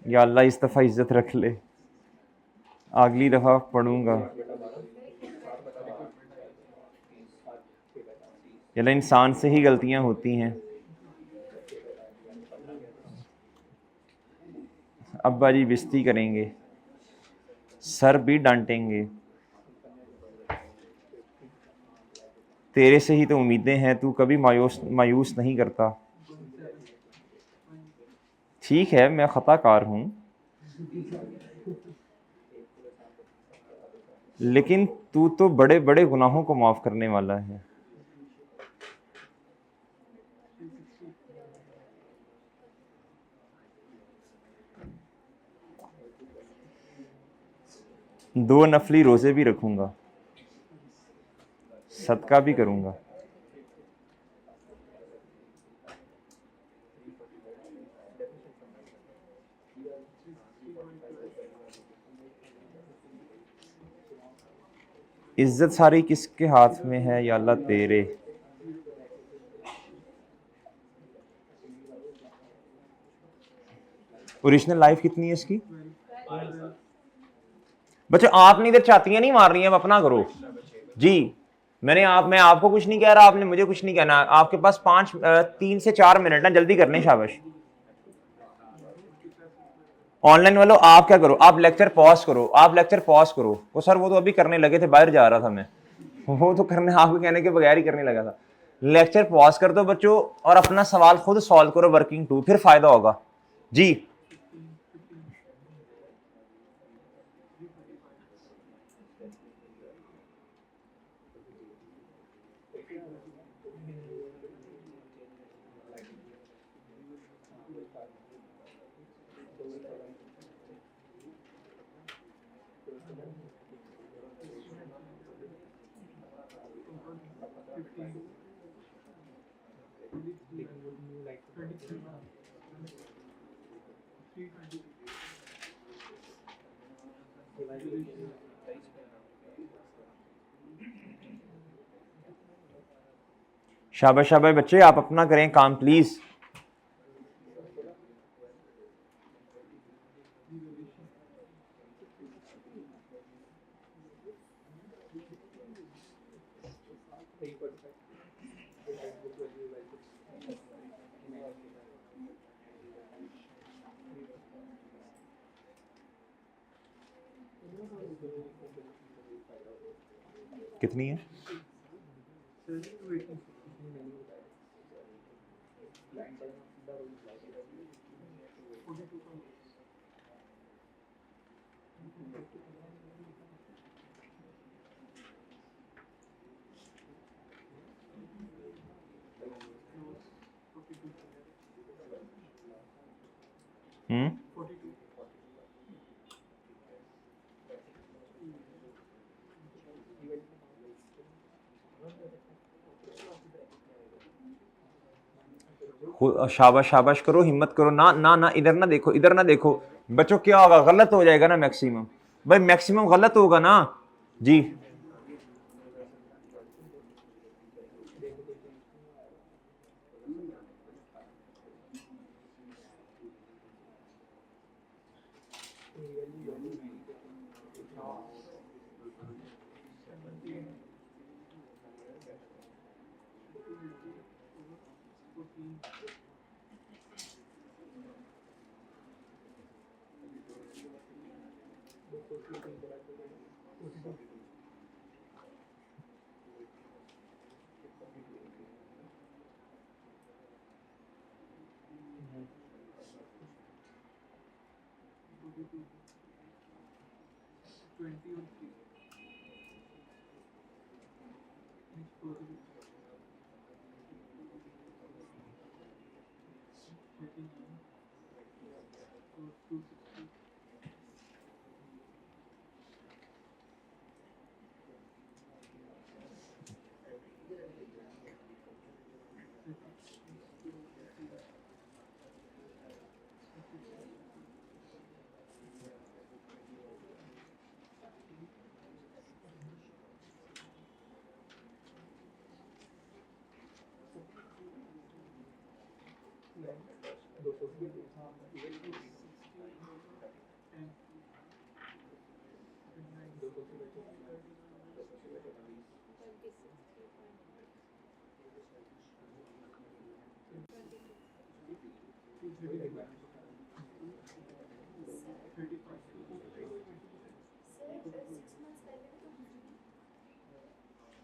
या अल्लाह इस दफ़ा इज्जत रख ले, अगली दफ़ा पढ़ूंगा। यानी इंसान से ही गलतियां होती हैं। अब्बा जी बेइज्जती करेंगे, सर भी डांटेंगे, तेरे से ही तो उम्मीदें हैं, तू कभी मायूस मायूस नहीं करता। ठीक है मैं खताकार हूँ, लेकिन तू तो बड़े बड़े गुनाहों को माफ़ करने वाला है। दो नफली रोज़े भी रखूंगा, सदका भी करूंगा। इज्जत सारी किसके हाथ में है या अल्लाह तेरे। ओरिजिनल लाइफ कितनी है इसकी? बच्चों आप नहीं, इधर चातियां नहीं मार रही हैं, अब अपना करो जी। मैं आपको कुछ नहीं कह रहा, आपने मुझे कुछ नहीं कहना। आपके पास 3 से 4 मिनट ना, जल्दी करने। शाबाश। ऑनलाइन वालों आप क्या करो, आप लेक्चर पॉज करो, आप लेक्चर पॉज करो। वो सर वो तो अभी करने लगे थे, बाहर जा रहा था मैं, वो तो करने आपके कहने के बगैर ही करने लगा था। लेक्चर पॉज कर दो बच्चों, और अपना सवाल खुद सॉल्व करो वर्किंग 2, फिर फायदा होगा जी। शाबाश शाबाश बच्चे, आप अपना करें काम प्लीज। कितनी है? हम्म, शाबाश शाबाश करो, हिम्मत करो ना ना ना, इधर ना देखो, इधर ना देखो बच्चों, क्या होगा, गलत हो जाएगा ना मैक्सिमम। भाई मैक्सिमम गलत होगा ना जी।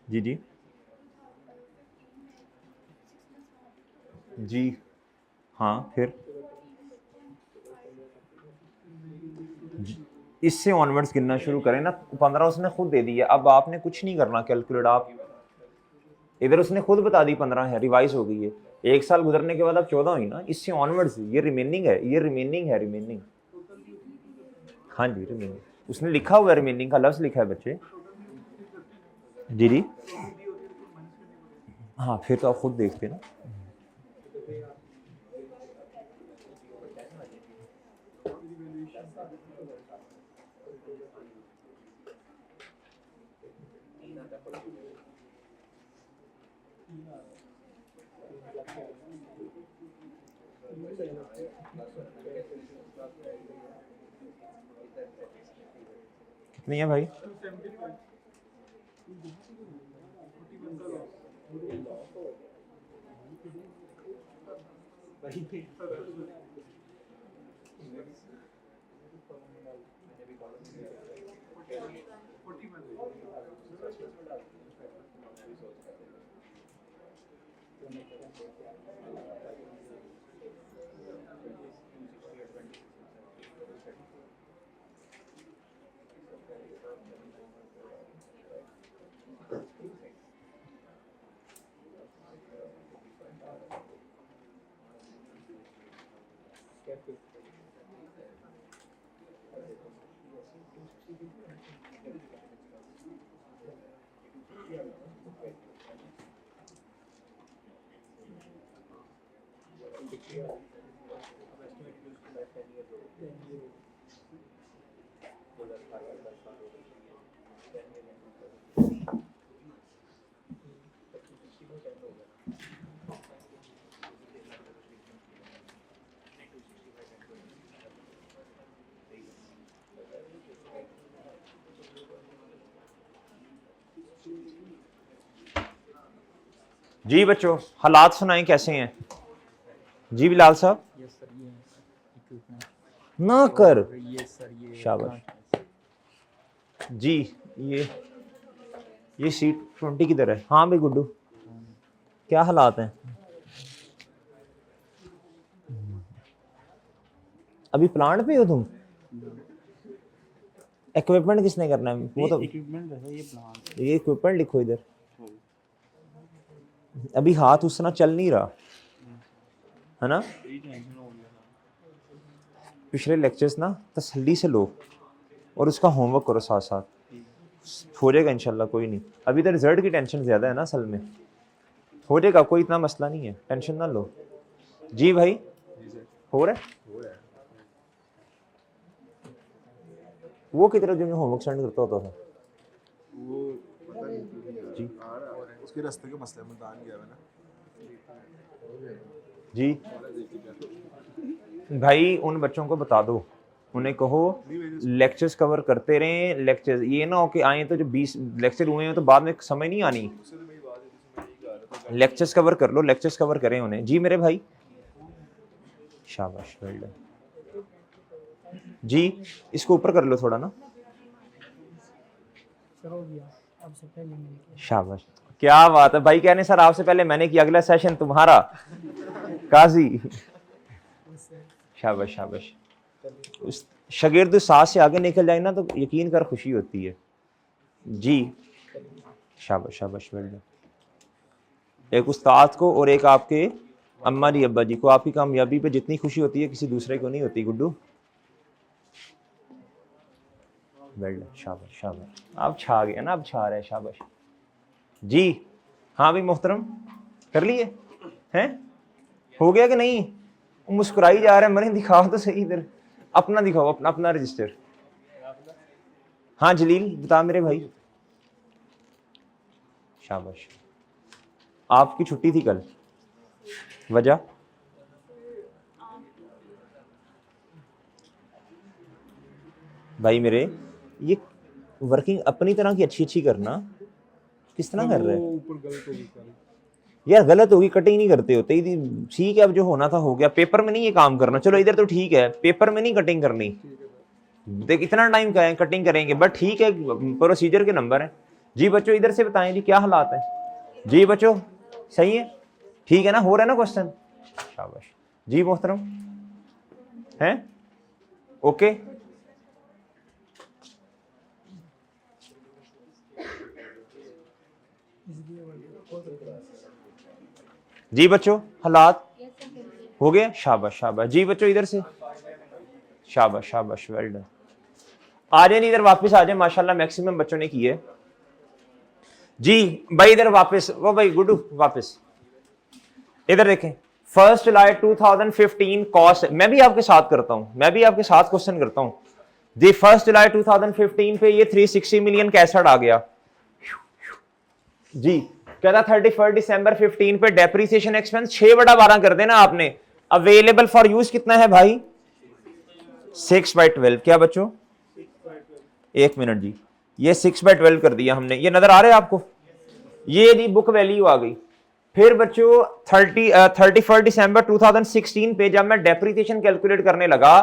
जी जी जी हाँ फिर इससे ऑनवर्ड्स गिनना शुरू करें ना। 15 उसने खुद दे दिया, अब आपने कुछ नहीं करना कैलकुलेट। आप इधर उसने खुद बता दी 15 है, रिवाइज हो गई है। 1 साल गुजरने के बाद अब 14 हुई ना, इससे ऑनवर्ड्स ये रिमेनिंग है, ये रिमेनिंग है, रिमेनिंग। हाँ जी रिमेनिंग उसने लिखा हुआ है, रिमेनिंग का लफ्ज लिखा है बच्चे। जी जी हाँ फिर तो आप खुद देखते ना। कितनी है भाई? जी बच्चों हालात सुनाएं कैसे हैं? जी बिलाल साहब ना कर। शाबाश जी। ये सीट 20 किधर है? हाँ भाई गुड्डू क्या हालात हैं? अभी प्लांट पे हो तुम? इक्विपमेंट किसने करना है वो तो? इक्विपमेंट है ये प्लांट। ये इक्विपमेंट लिखो इधर। अभी हाथ उसना चल नहीं रहा है ना। पिछले लेक्चर्स ना तसल्ली से लो और उसका होमवर्क करो साथ साथ, हो जाएगा इंशाल्लाह। कोई नहीं, अभी तो रिजल्ट की टेंशन ज़्यादा है ना असल में। हो जाएगा, कोई इतना मसला नहीं है, टेंशन ना लो। जी भाई हो रहा है। वो की तरफ जो मैं होमवर्क सेंड करता होता था वो पता नहीं क्यों नहीं जी आ रहा है। उसके रास्ते के मसले में दान गया है ना जी। भाई उन बच्चों को बता दो, उन्हें कहो लेक्चर्स कवर करते रहें। लेक्चर्स ये ना हो कि आए तो जो 20 लेक्चर हुए हैं तो बाद में समझ नहीं आनी। लेक्चर्स कवर कर लो, लेक्चर्स कवर करें उन्हें। जी मेरे भाई शाबाश वेल डन। जी इसको ऊपर कर लो थोड़ा ना। शाबाश क्या बात है भाई। कहने सर आपसे पहले मैंने किया, अगला सेशन तुम्हारा काजी। शाबाश शाबाश। उस शागिर्द साथ से आगे निकल जाए ना तो यकीन कर खुशी होती है। जी शाबाश शाबाश वेल डन। एक उस्ताद को और एक आपके अम्मा जी अब्बा जी को आपकी कामयाबी पे जितनी खुशी होती है किसी दूसरे को नहीं होती। गुड्डू वेल डन शाबाश शाबाश। आप छा गए ना, अब छा रहे हैं। शाबाश जी। हाँ भाई मोहतरम कर लिए हैं? हो गया कि नहीं? मुस्कुराई जा रहे हैं। मैंने दिखाओ तो सही इधर, अपना दिखाओ, अपना अपना रजिस्टर। हाँ जलील बता मेरे भाई। शाबाश। आपकी छुट्टी थी कल, वजह? भाई मेरे, ये वर्किंग अपनी तरह की अच्छी अच्छी करना, किस तरह कर रहे हैं ऊपर गलत होगी सारी। यार? गलत होगी, कटिंग नहीं करते होते। ठीक है, अब जो होना था हो गया। पेपर में नहीं ये काम करना। चलो इधर तो ठीक है, पेपर में नहीं कटिंग करनी। देख इतना टाइम का है, कटिंग करेंगे, बट ठीक है, प्रोसीजर के नंबर है। जी बच्चों इधर से बताएं जी क्या हालात है। जी बच्चों सही है, ठीक है ना, हो रहा है ना क्वेश्चन? शाबाश जी मोहतरम, हैं ओके। जी बच्चों हालात हो गए, शाबाश शाबाश। जी बच्चों इधर से, शाबाश शाबाश, वेल डन। आ जाए इधर वापस आ जाए, माशाल्लाह मैक्सिमम बच्चों ने किए। जी भाई इधर वापस, वो भाई गुड्डू वापस इधर देखें। 1 जुलाई 2015 कॉस्ट, मैं भी आपके साथ करता हूं, मैं भी आपके साथ क्वेश्चन करता हूं जी। 1 जुलाई 2015 पे ये 360 मिलियन कैसेट आ गया जी। कहता 31 दिसंबर 15 पे डेप्रीसिएशन एक्सपेंस 6/12 कर देना आपने। अवेलेबल फॉर यूज कितना है भाई? 6/12। क्या बच्चों? 1 मिनट जी, ये 6/12 कर दिया हमने। ये नजर आ रहा है आपको? ये जी बुक वैल्यू आ गई। फिर बच्चों 31 दिसंबर 2016 पे जब मैं डेप्रीसिएशन कैलकुलेट करने लगा,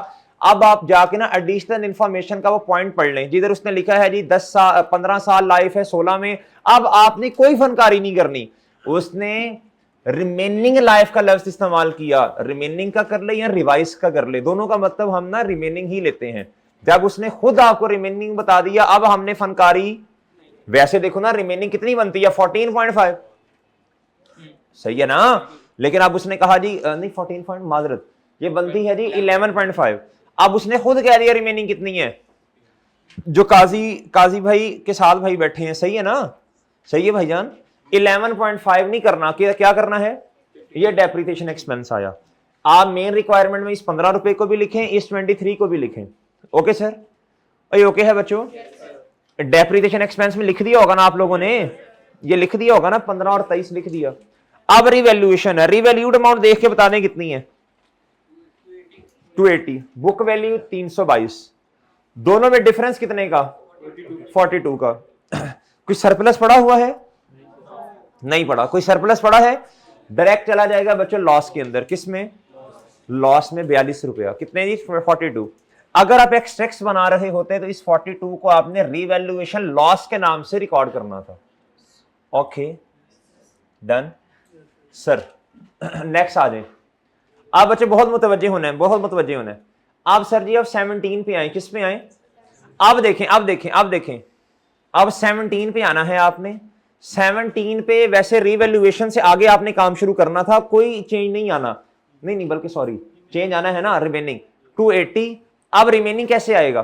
अब आप जाके ना एडिशनल इंफॉर्मेशन का वो पॉइंट पढ़ लें जिधर उसने लिखा है जी 10 साल 15 साल लाइफ है 16 में। अब आपने कोई फनकारी नहीं करनी, उसने रिमेनिंग लाइफ का लफ्ज इस्तेमाल किया। रिमेनिंग का कर ले या रिवाइज का कर ले, दोनों का मतलब हम ना रिमेनिंग ही लेते हैं। जब उसने खुद आपको रिमेनिंग बता दिया, अब हमने फनकारी। वैसे देखो ना रिमेनिंग कितनी बनती है? 14.5, सही है ना? लेकिन अब उसने कहा जी नहीं 14 पॉइंट, माजरत ये बनती है जी 11.5। अब उसने खुद कह दिया रिमेनिंग कितनी है। जो काजी भाई के साथ भाई बैठे हैं, सही है ना? सही है भाईजान, 11.5 नहीं करना, क्या करना है? ये डेप्रीसिएशन एक्सपेंस आया। आप मेन रिक्वायरमेंट में इस 15 रुपए को भी लिखें, इस 23 को भी लिखें। Okay sir? ओके है बच्चों? डेप्रीसिएशन एक्सपेंस में लिख दिया होगा ना आप लोगों ने, ये लिख दिया होगा ना, 15 और 23 लिख दिया। अब रिवैल्यूएशन है, रिवैल्यूड अमाउंट देख के बता दें कितनी है? 280। Book value 322। दोनों में डिफरेंस कितने का? 42 का। कुछ सरप्लस पड़ा हुआ है? नहीं पड़ा। कोई सरप्लस पड़ा है? डायरेक्ट चला जाएगा बच्चों लॉस के अंदर। किस में? लॉस में 42 रुपया। कितने जी? 42। अगर आप एक्सट्रैक्ट बना रहे होते तो इस 42 को आपने रिवैल्यूएशन लॉस के नाम से रिकॉर्ड करना था। Okay done sir. नेक्स्ट आ जाए आप बच्चे, बहुत मुतवज्जे होना है, बहुत मुतवज्जे होना है आप। सर जी अब 17 पे आए, किस पे आए? अब देखें, अब देखें, अब देखें, अब 17 पे आना है आपने। 17 पे वैसे रिवैल्यूएशन से आगे आपने काम शुरू करना था, कोई चेंज नहीं आना, नहीं बल्कि सॉरी चेंज आना है ना। रिमेनिंग 280। अब रिमेनिंग कैसे आएगा?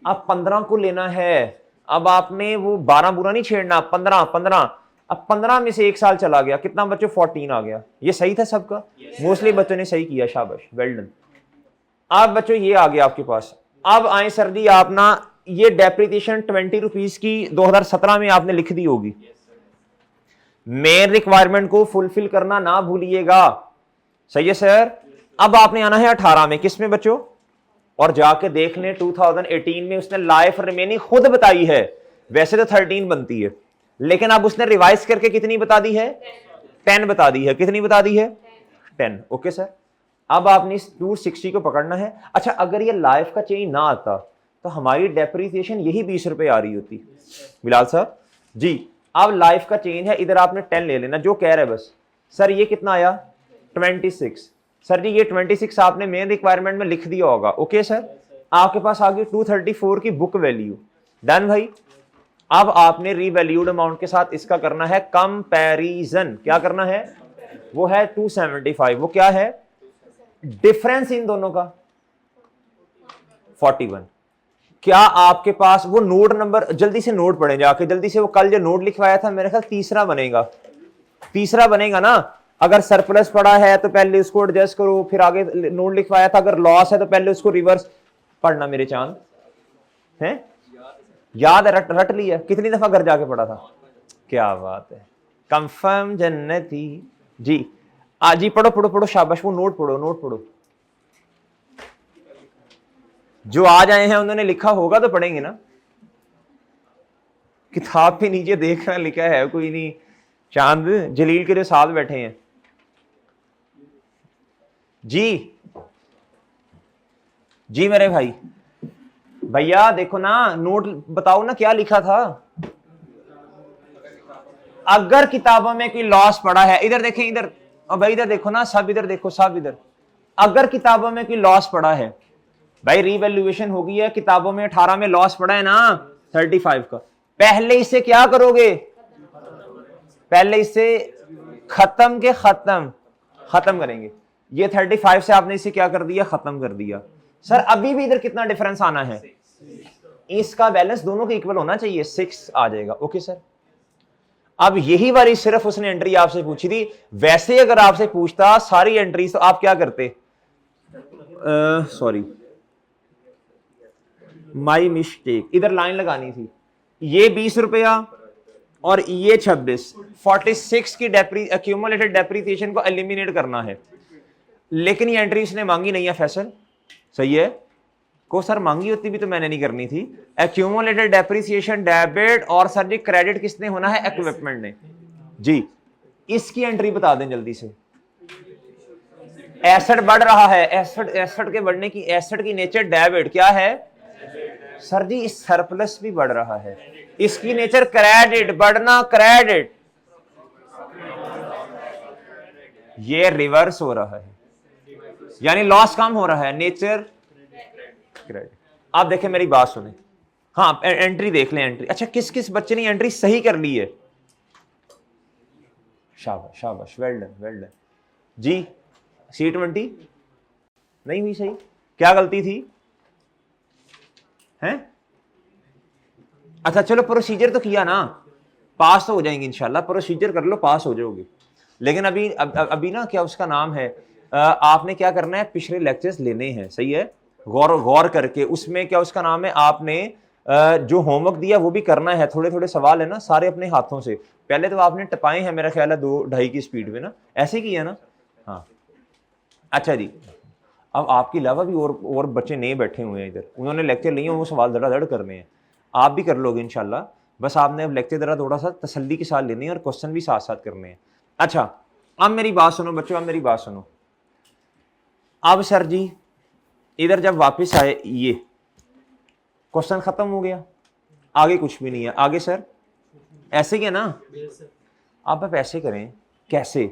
अब 15 को लेना है। अब आपने वो 12 बुरा नहीं छेड़ना, 15। अब 15 में से 1 साल चला गया, कितना बच्चों? 14 आ गया। ये सही था सबका? मोस्टली बच्चों ने सही किया, शाबाश, वेल डन। अब बच्चों ये आ गया आपके पास। अब आए सर जी आप ना, ये डेप्रीसिएशन 20 रुपीज की 2017 में आपने लिख दी होगी। मेन रिक्वायरमेंट को फुलफिल करना ना भूलिएगा, सही है सर? अब आपने आना है 18 में, किस में बच्चों? और जाके देख लें 2018 में उसने लाइफ रिमेनिंग खुद बताई है। वैसे तो 13 बनती है, लेकिन अब उसने रिवाइज करके कितनी बता दी है? 10 बता दी है। कितनी बता दी है? 10। Okay sir. अब आपने इस 260 को पकड़ना है। अच्छा अगर ये लाइफ का चेंज ना आता तो हमारी डेप्रीसिएशन यही 20 रुपए आ रही होती। बिलाल साहब जी, अब लाइफ का चेंज है, इधर आपने 10 ले लेना जो कह रहे हैं बस। सर ये कितना आया? 26। सर जी ये 26 आपने मेन रिक्वायरमेंट में लिख दिया होगा। Okay sir. आपके पास आ गई 234 की बुक वैल्यू। डन भाई। अब आपने रीवैल्यूड अमाउंट के साथ इसका करना है कंपैरिजन। क्या करना है? वो है 275। वो क्या है? डिफरेंस इन दोनों का 41। क्या आपके पास वो नोट नंबर, जल्दी से नोट पढ़े जाके, जल्दी से। वो कल जो नोट लिखवाया था मेरे ख्याल तीसरा बनेगा, तीसरा बनेगा ना। अगर सरप्लस पड़ा है तो पहले उसको एडजस्ट करो, फिर आगे नोट लिखवाया था। अगर लॉस है तो पहले उसको रिवर्स पढ़ना मेरे चांद है। याद है? रट लिया? कितनी दफा घर जाके पढ़ा था? क्या बात है। कंफर्म जन्नती जी। आज ही पढ़ो, शाबाश। वो नोट पढ़ो, नोट पढ़ो। जो आज आए हैं उन्होंने लिखा होगा तो पढ़ेंगे ना, किताब के नीचे देखना लिखा है कोई नहीं। चांद जलील के जो साथ बैठे हैं जी, जी मेरे भाई, भैया देखो ना नोट बताओ ना क्या लिखा था। अगर किताबों में कोई लॉस पड़ा है, इधर देखें इधर, और भाई इधर देखो ना, सब इधर देखो, सब इधर। अगर किताबों में कोई लॉस पड़ा है, भाई रीवैल्यूएशन हो गई है, किताबों में 18 में लॉस पड़ा है ना 35 का, पहले इसे क्या करोगे, पहले इसे खत्म के खत्म करेंगे। ये 35 से आपने इसे क्या कर दिया, खत्म कर दिया। सर अभी भी इधर कितना डिफरेंस आना है, इसका बैलेंस दोनों के इक्वल होना चाहिए, 6 आ जाएगा। ओके सर, अब यही वाली सिर्फ उसने एंट्री आपसे पूछी थी, वैसे अगर आपसे पूछता सारी एंट्रीज तो आप क्या करते, सॉरी माई मिस्टेक, इधर लाइन लगानी थी, ये 20 रुपया और ये 26, 46 की एक्यूमुलेटेड डेप्रिसिएशन को एलिमिनेट करना है, लेकिन ये एंट्री इसने मांगी नहीं है फैसल, सही है को सर, मांगी होती भी तो मैंने नहीं करनी थी। एक्यूमुलेटेड डेप्रिसिएशन डेबिट, और सर जी क्रेडिट किसने होना है, इक्विपमेंट ने जी। इसकी एंट्री बता दें जल्दी से। एसेट बढ़ रहा है, एसेट के बढ़ने की, एसेट की नेचर डेबिट क्या है सर जी, इस सरप्लस भी बढ़ रहा है, इसकी नेचर क्रेडिट, बढ़ना क्रेडिट, ये रिवर्स हो रहा है, यानी लॉस कम हो रहा है, नेचर क्रेडिट। आप देखें मेरी बात सुने, हाँ एंट्री देख लें, एंट्री। अच्छा किस किस बच्चे ने एंट्री सही कर ली है, शाबाश शाबाश, वेल डन वेल डन जी। C20 नहीं हुई सही, क्या गलती थी हैं? अच्छा चलो प्रोसीजर तो किया ना, पास तो हो जाएंगे इंशाल्लाह, प्रोसीजर कर लो पास हो जाओगे। लेकिन अभी ना क्या उसका नाम है, आपने क्या करना है, पिछले लेक्चर्स लेने हैं, सही है, गौर करके। उसमें क्या उसका नाम है, आपने जो होमवर्क दिया वो भी करना है, थोड़े थोड़े सवाल है ना सारे अपने हाथों से। पहले तो आपने टपाए हैं मेरा ख्याल है 2-2.5 की स्पीड में ना, ऐसे किया ना, हाँ अच्छा जी। अब आपके अलावा भी और बच्चे नए बैठे हुए हैं इधर, उन्होंने लेक्चर लिए, वो सवाल धड़ाधड़ करने हैं, आप भी कर लोगे इंशाल्लाह। बस आपने अब लेक्चर जरा थोड़ा सा तसल्ली के साथ लेने हैं और क्वेश्चन भी साथ साथ करने हैं। अच्छा अब मेरी बात सुनो बच्चों, अब मेरी बात सुनो। अब सर जी इधर जब वापस आए, ये क्वेश्चन खत्म हो गया, आगे कुछ भी नहीं है। आगे सर ऐसे क्या ना, आप ऐसे करें, कैसे,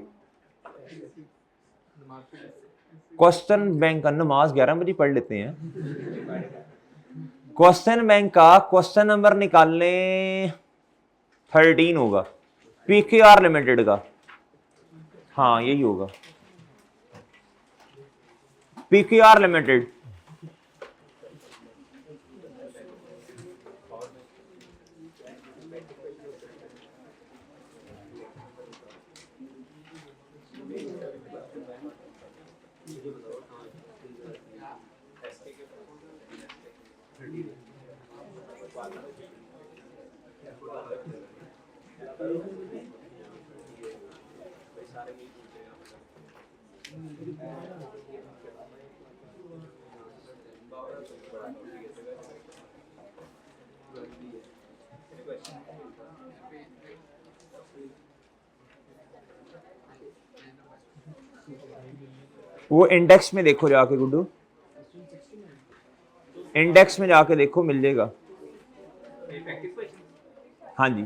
क्वेश्चन बैंक का नमाज 11 बजे पढ़ लेते हैं, क्वेश्चन बैंक का क्वेश्चन नंबर निकालने 13 होगा, PQR लिमिटेड का, हाँ यही होगा, PQR लिमिटेड। वो इंडेक्स में देखो जाके गुड्डू, इंडेक्स में जाके देखो मिल जाएगा। हाँ जी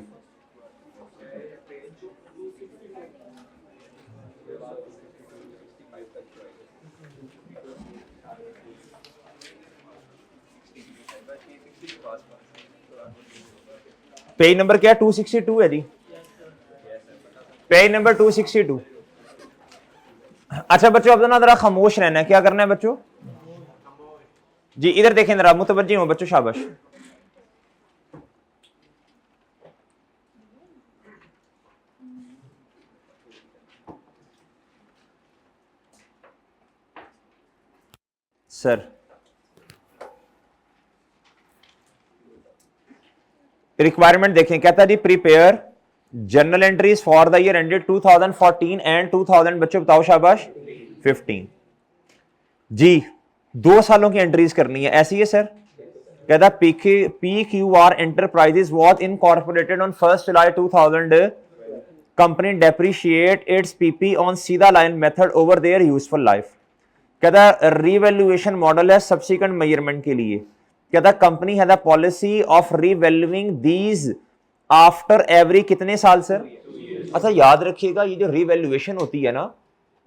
पेज नंबर क्या 262 है जी, पेज नंबर 262। अच्छा बच्चों अब ना जरा खामोश रहना है, क्या करना है बच्चों जी, इधर देखें जरा, मुतवज्जी हो बच्चों, शाबाश। सर रिक्वायरमेंट देखें, कहता है जी prepare journal entries for the year ended 2014 and 2000, बच्चों बताओ शाबाश 15 जी। 2 सालों की एंट्रीज करनी है, ऐसी है सर। कहता PQR Enterprises was incorporated on 1st July 2000. Company depreciate its PP on सीधा line method over their useful life. कहता रीवैल्यूएशन मॉडल है सब्सिक्वेंट मेजरमेंट के लिए। कहता company has a policy of revaluing these after every कितने साल sir? अच्छा याद रखिएगा, ये जो रीवैल्यूएशन होती है ना,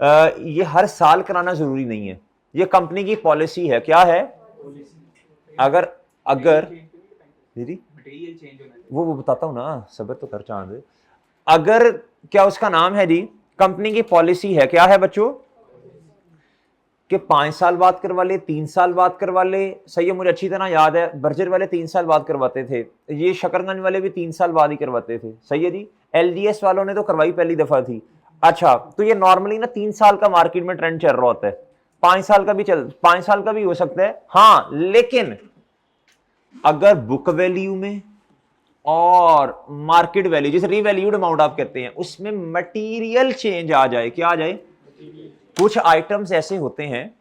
ये हर साल कराना जरूरी नहीं है, ये कंपनी की पॉलिसी है। क्या है? अगर दीदी मटेरियल चेंज होना चाहिए। वो बताता हूं ना, सब्र तो कर चांद। अगर क्या उसका नाम है जी, कंपनी की पॉलिसी है, क्या है बच्चों, कि 5 साल बाद करवा ले, 3 साल बाद करवा ले। सही है, मुझे अच्छी तरह याद है, बर्जर वाले 3 साल बाद करवाते थे, ये शकरगंज वाले भी 3 साल बाद ही करवाते थे। सही है जी, LGS वालों ने तो करवाई पहली दफा थी। अच्छा, तो ये नॉर्मली ना 3 साल का मार्केट में ट्रेंड चल रहा होता है, 5 साल का भी हो सकता है। हाँ, लेकिन अगर बुक वैल्यू में और मार्केट वैल्यू, जैसे रीवैल्यूड अमाउंट आप कहते हैं, उसमें मटीरियल चेंज आ जाए, क्या आ जाए? कुछ आइटम्स ऐसे होते हैं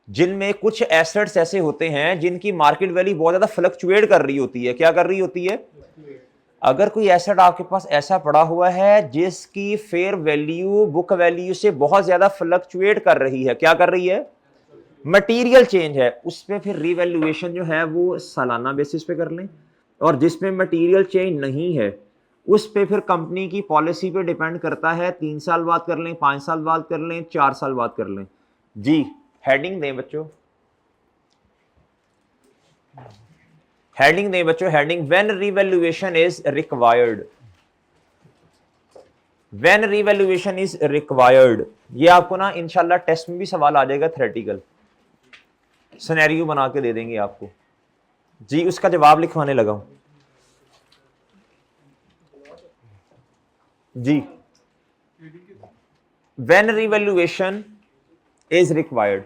जिनमें, कुछ एसेट्स ऐसे होते हैं जिनकी मार्केट वैल्यू बहुत ज्यादा फ्लक्चुएट कर रही होती है। क्या कर रही होती है? अगर कोई एसेट आपके पास ऐसा पड़ा हुआ है जिसकी फेयर वैल्यू बुक वैल्यू से बहुत ज्यादा फ्लक्चुएट कर रही है, क्या कर रही है? मटीरियल चेंज है, उसमें फिर रीवैल्यूएशन जो है वो सालाना बेसिस पे कर लें। और जिसमें मटीरियल चेंज नहीं है उस पे फिर कंपनी की पॉलिसी पे डिपेंड करता है, 3 साल बाद कर लें, 5 साल बाद कर लें, 4 साल बाद कर लें। जी हेडिंग दें बच्चों, हेडिंग दें बच्चों, heading when revaluation is required. When revaluation is required, ये आपको ना इंशाल्लाह टेस्ट में भी सवाल आ जाएगा, थ्योरेटिकल सिनेरियो बना के दे देंगे आपको। जी उसका जवाब लिखवाने लगा हूं जी। व्हेन रिवैल्यूएशन इज रिक्वायर्ड,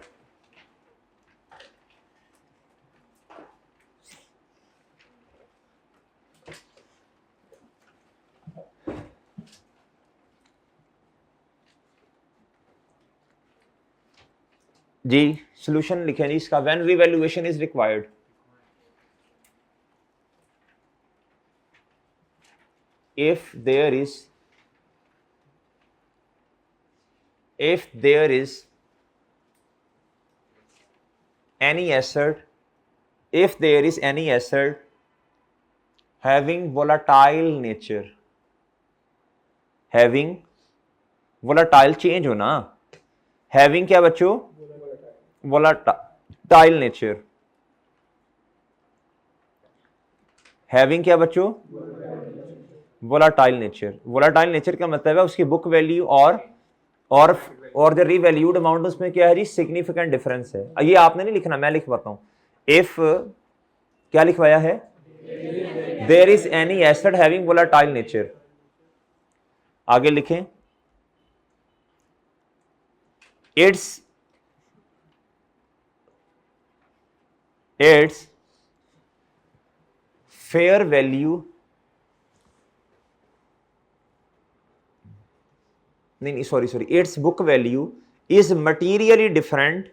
जी सॉल्यूशन लिखें जी इसका, when revaluation is required. if there is any asset having volatile nature, having volatile change हो ना, having क्या बच्चों? volatile nature, having क्या बच्चों? Volatile nature. वोलाटाइल नेचर का मतलब है उसकी बुक वैल्यू और द रीवैल्यूड अमाउंट, उसमें क्या है जी? सिग्निफिकेंट डिफरेंस है। ये आपने नहीं लिखना, मैं लिखवाता हूं। इफ क्या लिखवाया है? There is any asset having volatile nature. आगे लिखें, इट्स फेयर वैल्यू, नहीं sorry, it's book value is materially different,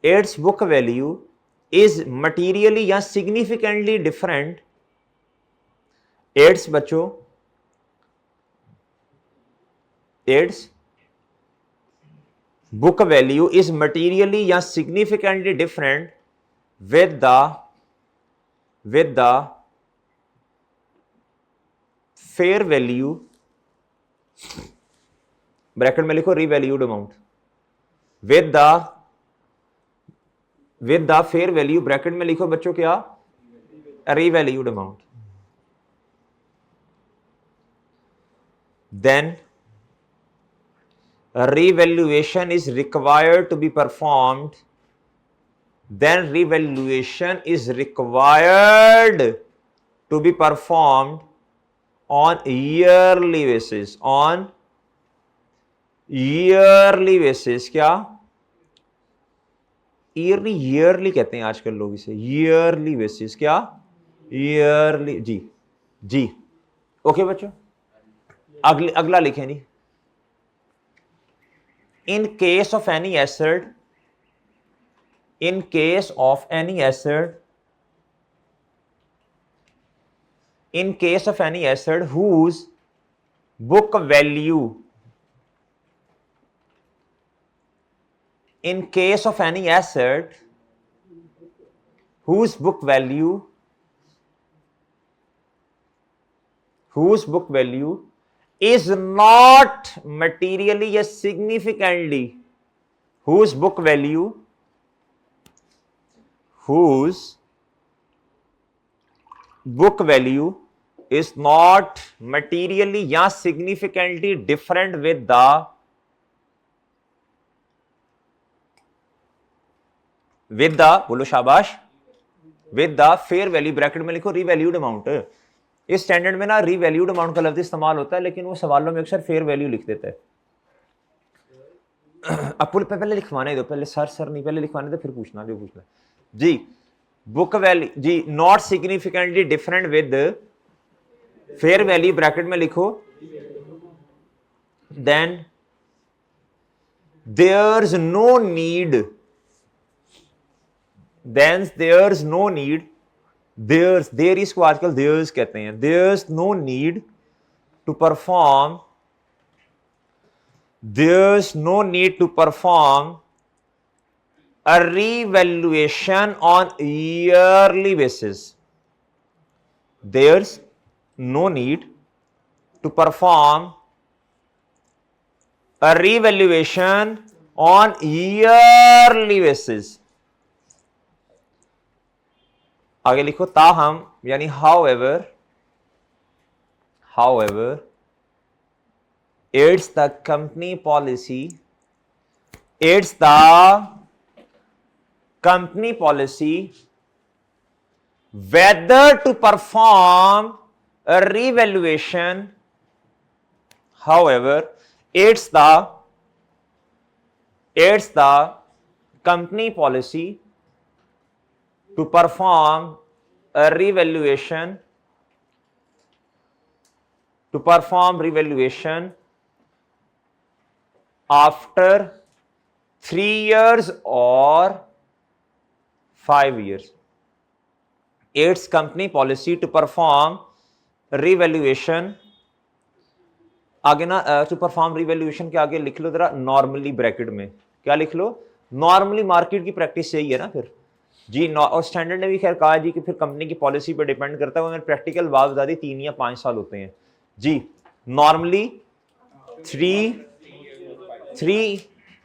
it's book value is materially या सिग्निफिकेंटली डिफरेंट, इट्स बच्चों, it's book value is materially या significantly different with the fair value, bracket में लिखो revalued amount, with the fair value, bracket में लिखो बच्चों क्या? Revalued amount. Then revaluation is required to be performed, then revaluation is required to be performed on yearly basis, on yearly basis। क्या? Yearly कहते हैं आजकल लोग इसे, ईयरली बेसिस। क्या? ईयरली, जी ओके बच्चों। अगला लिखें जी, in case of any asset in case of any asset, in case of any asset whose book value, in case of any asset whose book value is not materially or significantly, whose book value is not materially or significantly different with the बोलो शाबाश, with the fair value, bracket में लिखो revalued amount. इस standard में ना revalued amount का लफ्ज इस्तेमाल होता है, लेकिन वो सवालों में अक्सर फेयर वैल्यू लिख देता है। अब पहले लिखवाने दो, पहले सर नहीं, पहले लिखवाने दो फिर पूछना जो पूछना जी। बुक वैल्यू जी, not significantly different with fair value, bracket में लिखो, then there's no need, there is को आजकल there's कहते हैं, there's no need to perform a revaluation on yearly basis. There's no need to perform a revaluation on yearly basis. आगे लिखो ताहम, यानी however it's the company policy whether to perform a revaluation, however it's the company policy to perform a revaluation after 3 years or 5 years. It's company policy to perform revaluation, आगे ना to perform revaluation के आगे लिख लो जरा normally, bracket में क्या लिख लो, normally. Market की प्रैक्टिस यही है ना फिर जी। और स्टैंडर्ड ने भी खैर कहा जी कि फिर कंपनी की पॉलिसी पे डिपेंड करता है, वो प्रैक्टिकल बाद ज़्यादा 3 या 5 साल होते हैं जी। नॉर्मली 3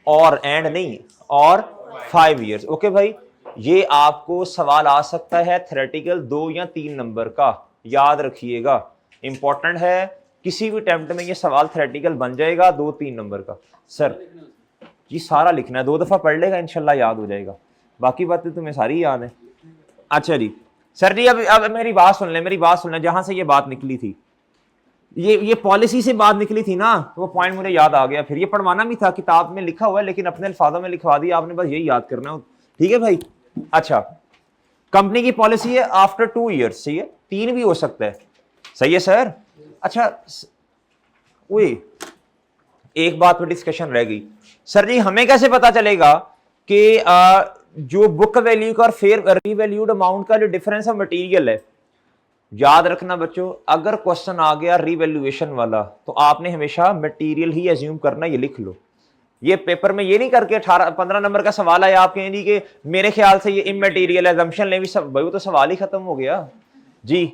और एंड नहीं, और 5 इयर्स। ओके भाई, ये आपको सवाल आ सकता है थ्योरेटिकल 2 या 3 नंबर का, याद रखिएगा, इंपॉर्टेंट है। किसी भी अटेम्प्ट में ये सवाल थ्योरेटिकल बन जाएगा 2-3 नंबर का। सर जी सारा लिखना है, 2 दफा पढ़ लेगा इंशाल्लाह याद हो जाएगा, बाकी बातें तुम्हें सारी याद है। अच्छा जी सर जी, अब मेरी बात सुन ले, जहां से ये बात निकली थी, ये पॉलिसी से बात निकली थी ना, तो वो पॉइंट मुझे याद आ गया। फिर ये पढ़वाना भी था, किताब में लिखा हुआ है, लेकिन अपने अल्फाजों में लिखवा दिया आपने, बस यही याद करना है, ठीक है भाई। अच्छा, कंपनी की पॉलिसी है आफ्टर 2 इयर्स, सही है, 3 भी हो सकता है, सही है सर। अच्छा एक बात पर डिस्कशन रह गई, सर जी हमें कैसे पता चलेगा कि जो बुक वैल्यू का और फेयर रीवैल्यूड अमाउंट का जो डिफरेंस ऑफ मटेरियल है। याद रखना बच्चों, अगर क्वेश्चन आ गया रीवैल्यूएशन वाला तो आपने हमेशा मटेरियल ही एज्यूम करना, ये लिख लो। ये पेपर में ये नहीं करके 18-15 नंबर का सवाल आया आप कहेंगे कि मेरे ख्याल से ये इमटेरियल एजम्पशन ले भी सब, भाई वो तो सवाल ही खत्म हो गया जी।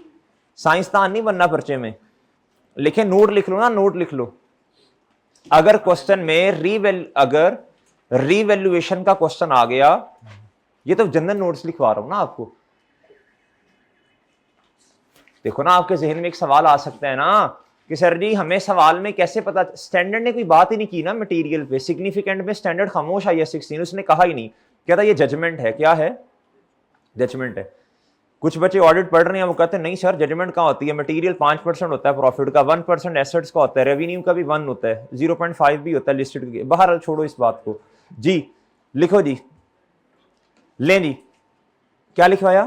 साइंसदान नहीं बनना पर्चे में, लेकिन नोट लिख लो ना, नोट लिख लो। अगर क्वेश्चन में अगर रीवैल्यूएशन का क्वेश्चन आ गया, ये तो जनरल नोट्स लिखवा रहा हूं ना आपको। देखो ना, आपके जहन में एक सवाल आ सकता है ना कि सर जी हमें सवाल में कैसे पता, स्टैंडर्ड ने कोई बात ही नहीं की ना मटेरियल पे। सिग्निफिकेंट में स्टैंडर्ड खामोश आई है 16, उसने कहा ही नहीं, कहता ये जजमेंट है। क्या है? जजमेंट है। कुछ बच्चे ऑडिट पढ़ रहे हैं, वो कहते हैं नहीं सर जजमेंट कहाँ होती है, मटेरियल 5% होता है प्रॉफिट का, 1% एसेट्स का होता है, रेवेन्यू का भी 1 होता है, 0.5 भी होता है लिस्टेड के। बाहर छोड़ो इस बात को जी, लिखो जी, लें जी, क्या लिखवाया?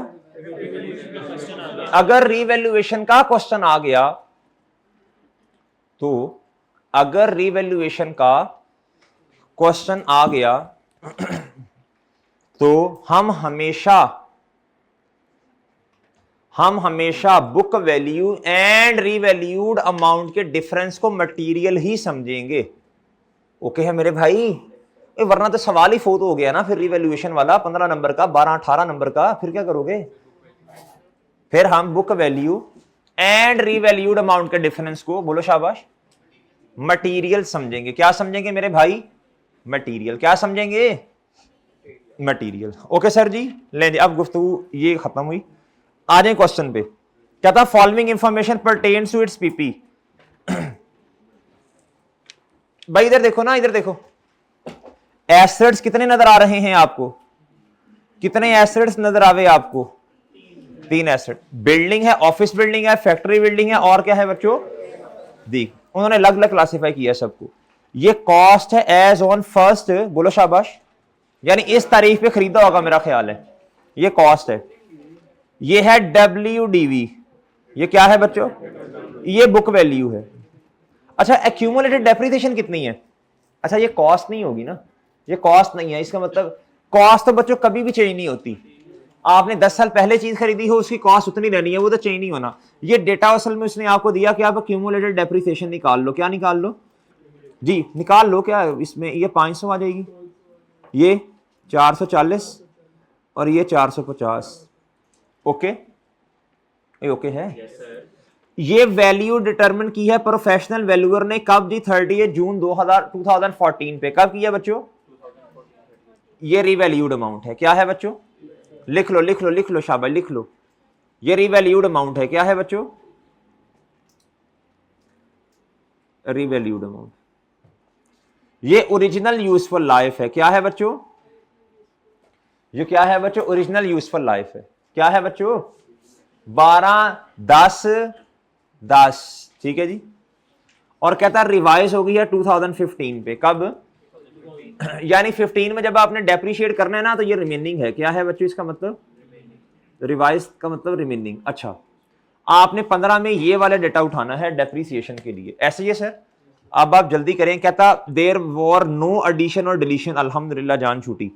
अगर रीवैल्यूएशन का क्वेश्चन आ गया तो, अगर रीवैल्यूएशन का क्वेश्चन आ गया तो हम हमेशा book value and revalued amount के डिफरेंस को मटेरियल ही समझेंगे। ओके है मेरे भाई? वरना तो सवाल ही फोत हो गया ना फिर रिवैल्यूएशन वाला, 15 नंबर का, 12-18 नंबर का, फिर क्या करोगे? फिर हम book value and revalued amount के डिफरेंस को, बोलो शाबाश, मटेरियल समझेंगे। क्या समझेंगे मेरे भाई? मटेरियल। क्या समझेंगे? मटेरियल। ओके सर जी, ले जी, अब गुफ्तगू ये खत्म हुई। आ जाए क्वेश्चन पे। क्या था? Following information pertains to its PP. भाई इधर देखो ना, इधर देखो, एसेट्स कितने नजर आ रहे हैं आपको? कितने एसेट्स नजर आवे आपको? 3 एसेट। बिल्डिंग है, ऑफिस बिल्डिंग है, फैक्ट्री बिल्डिंग है, और क्या है बच्चों? दी। उन्होंने अलग अलग क्लासिफाई किया सबको। ये कॉस्ट है एज ऑन फर्स्ट, बोलो शाबाश, यानी इस तारीख पे खरीदा होगा मेरा ख्याल है, ये कॉस्ट है। ये है WDV, ये क्या है बच्चों? ये बुक वैल्यू है। अच्छा, एक्यूमुलेटेड डेप्रिसिएशन कितनी है? अच्छा, ये कॉस्ट नहीं होगी ना, ये कॉस्ट नहीं है। इसका मतलब कॉस्ट तो बच्चों कभी भी चेंज नहीं होती। आपने 10 साल पहले चीज खरीदी हो, उसकी कॉस्ट उतनी रहनी है, वो तो चेंज नहीं होना। ये डेटा असल में उसने आपको दिया कि आप एक्यूमुलेटेड डेप्रिसिएशन निकाल लो। क्या निकाल लो जी? निकाल लो। क्या इसमें ये 500 आ जाएगी, ये 440 और ये 450। ओके, ये ओके है? ये वैल्यू डिटरमिन की है प्रोफेशनल वैल्यूअर ने। कब जी? 30 जून 2014 पे। कब किया बच्चों? ये रिवैल्यूड अमाउंट है। क्या है बच्चों? लिख लो लिख लो लिख लो, शाबाश लिख लो। ये रिवैल्यूड अमाउंट है। क्या है बच्चों? Revalued amount. ये ओरिजिनल यूजफुल लाइफ है। क्या है बच्चों? ये क्या है बच्चों? ओरिजिनल यूजफुल लाइफ है। क्या है बच्चों? 12/10/10। ठीक है जी। और कहता है रिवाइज हो गई है 2015 पे। कब? यानी 15 में जब आपने डेप्रिशिएट करना है ना, तो ये रिमेनिंग है। क्या है बच्चों इसका मतलब? रिवाइज का मतलब रिमेनिंग। अच्छा, आपने 15 में ये वाला डेटा उठाना है डेप्रिसिएशन के लिए। ऐसे ही है सर। अब आप जल्दी करें। कहता देयर वॉर नो एडिशन और डिलीशन। अल्हम्दुलिल्लाह जान छूटी।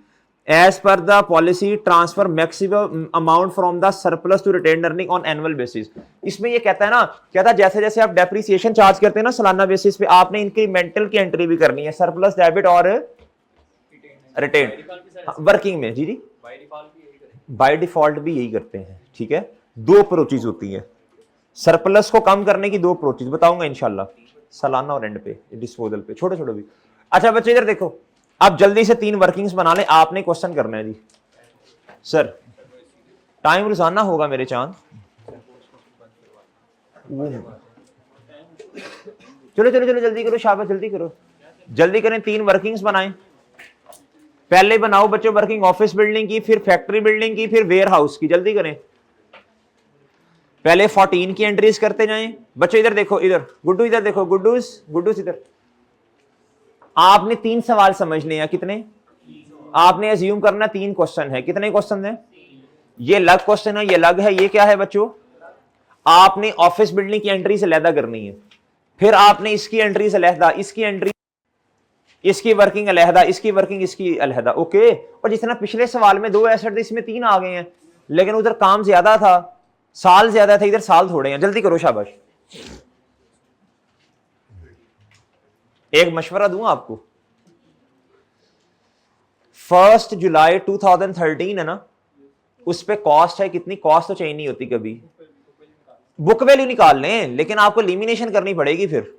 As per the policy transfer maximum amount from the surplus to retained earning on annual basis. इसमें ये कहता है ना, कहता है जैसे जैसे आप डेप्रिसिएशन चार्ज करते हैं ना सालाना बेसिस पे, आपने इंक्रीमेंटल की एंट्री भी करनी है, सरप्लस, डेबिट और रिटेन्ड वर्किंग में। जी जी, बाय डिफॉल्ट भी यही करते हैं। ठीक है, 2 अप्रोचेज होती है सरप्लस को कम करने की। 2 अप्रोचेज बताऊंगा इंशाल्लाह, सालाना और एंड पे, डिस्पोजल पे, छोटे छोटे भी। अच्छा बच्चे इधर देखो, आप जल्दी से 3 वर्किंग्स बना लें। आपने क्वेश्चन करना है जी। सर टाइम रोजाना होगा मेरे चांद। चलो चलो चलो जल्दी करो, शाबाश जल्दी करो, जल्दी करें। 3 वर्किंग्स बनाएं। पहले बनाओ बच्चों वर्किंग ऑफिस बिल्डिंग की, फिर फैक्ट्री बिल्डिंग की, फिर वेयर हाउस की। जल्दी करें। पहले 14 की एंट्रीज करते जाएं। बच्चों इधर देखो, इधर गुड्डू, इधर देखो गुड्डूस इधर। आपने 3 सवाल समझने हैं। कितने? आपने अज्यूम करना 3 क्वेश्चन है। कितने क्वेश्चन है? ये लग क्वेश्चन है, ये लग है। ये क्या है बच्चों? आपने ऑफिस बिल्डिंग की एंट्री से अलहदा करनी है, फिर आपने इसकी एंट्री से अलहदा, इसकी एंट्री, इसकी वर्किंग अलहदा, इसकी वर्किंग, इसकी अलहदा। ओके। और जितना पिछले सवाल में 2 एसेट थे, इसमें 3 आ गए हैं, लेकिन उधर काम ज्यादा था, साल ज्यादा था, इधर साल थोड़े हैं। जल्दी करो, शाबाश। एक मशवरा दूं आपको, 1 जुलाई 2013 है ना, उस पे कॉस्ट है कितनी? कॉस्ट तो चेंज नहीं होती कभी। बुक वैल्यू निकाल लें, लेकिन आपको एलिमिनेशन करनी पड़ेगी। फिर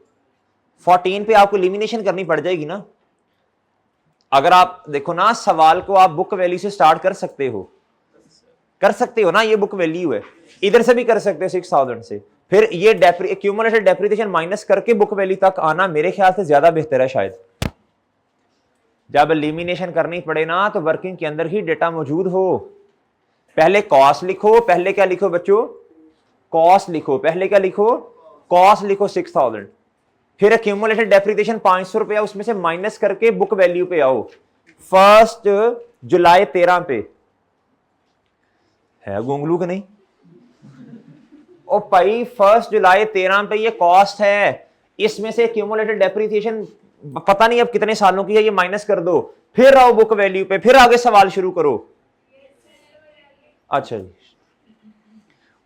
14 पे आपको एलिमिनेशन करनी पड़ जाएगी ना। अगर आप देखो ना, सवाल को आप बुक वैल्यू से स्टार्ट कर सकते हो, ना, ये बुक वैल्यू है। इधर से भी कर सकते हो 6000 से, फिर ये एक्यूमुलेटेड डेप्रिसिएशन माइनस करके बुक वैल्यू तक आना मेरे ख्याल से ज्यादा बेहतर है शायद। जब एलिमिनेशन करनी पड़े ना, तो वर्किंग के अंदर ही डेटा मौजूद हो। पहले कॉस्ट लिखो, पहले क्या लिखो बच्चों? कॉस्ट लिखो। पहले क्या लिखो? कॉस्ट लिखो 6000, फिर एक्यूमुलेटेड डेप्रिसिएशन 500 रुपया, उसमें से माइनस करके बुक वैल्यू पे आओ। 1 जुलाई 13 पे है गोंगलू के नहीं? ओ भाई 1 जुलाई 13 पे ये कॉस्ट है, इसमें से एक्यूमुलेटेड डेप्रिसिएशन पता नहीं अब कितने सालों की है, ये माइनस कर दो, फिर आओ बुक वैल्यू पे, फिर आगे सवाल शुरू करो। अच्छा जी,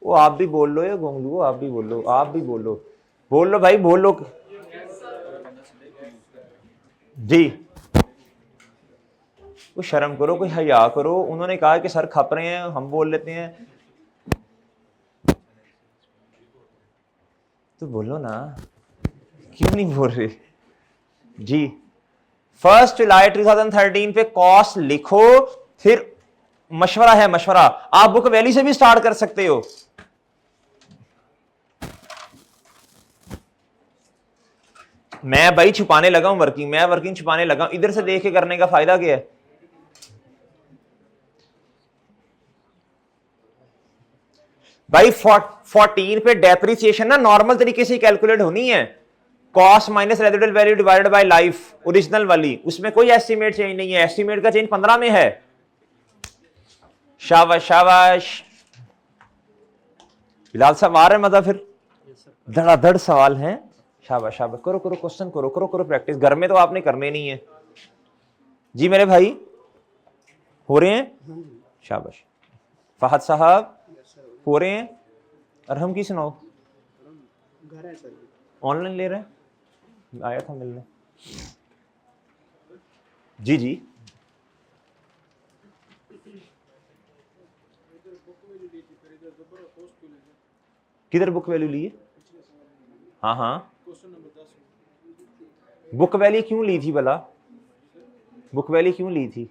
वो आप भी बोल लो या गोंगलू, आप भी बोल लो, आप भी बोल लो भाई, बोल लो जी। कोई शर्म करो, कोई हया करो। उन्होंने कहा कि सर खप रहे हैं, हम बोल लेते हैं तो बोलो ना, क्यों नहीं बोल रहे जी। 1 जुलाई 2013 पे कॉस्ट लिखो, फिर मशवरा है, मशवरा। आप बुक वैल्यू से भी स्टार्ट कर सकते हो। मैं भाई छुपाने लगा हूं वर्किंग, मैं वर्किंग छुपाने लगा हूं। इधर से देख के करने का फायदा क्या है? भाई 14 पे डेप्रिसिएशन ना नॉर्मल तरीके से कैलकुलेट होनी है। Cost minus residual value divided bye life, original वाली, उसमें कोई एस्टिमेट चेंज नहीं है। एस्टिमेट का चेंज 15 में है। शाबाश शाबाश बिलाल साहब, आ रहे मजा फिर धड़ाधड़ सवाल हैं। शाबाश शाबाश, करो करो क्वेश्चन, करो करो करो प्रैक्टिस। घर में तो आपने करने नहीं है जी मेरे भाई, हो रहे हैं? शाबाश। फहद साहब हो रहे हैं? अरहम की सुनाओ, ऑनलाइन ले रहे हैं? आया था मिलने जी जी। किधर बुक वैल्यू ली है? हाँ हाँ, बुक वैल्यू क्यों ली थी भला? बुक वैल्यू क्यों ली थी?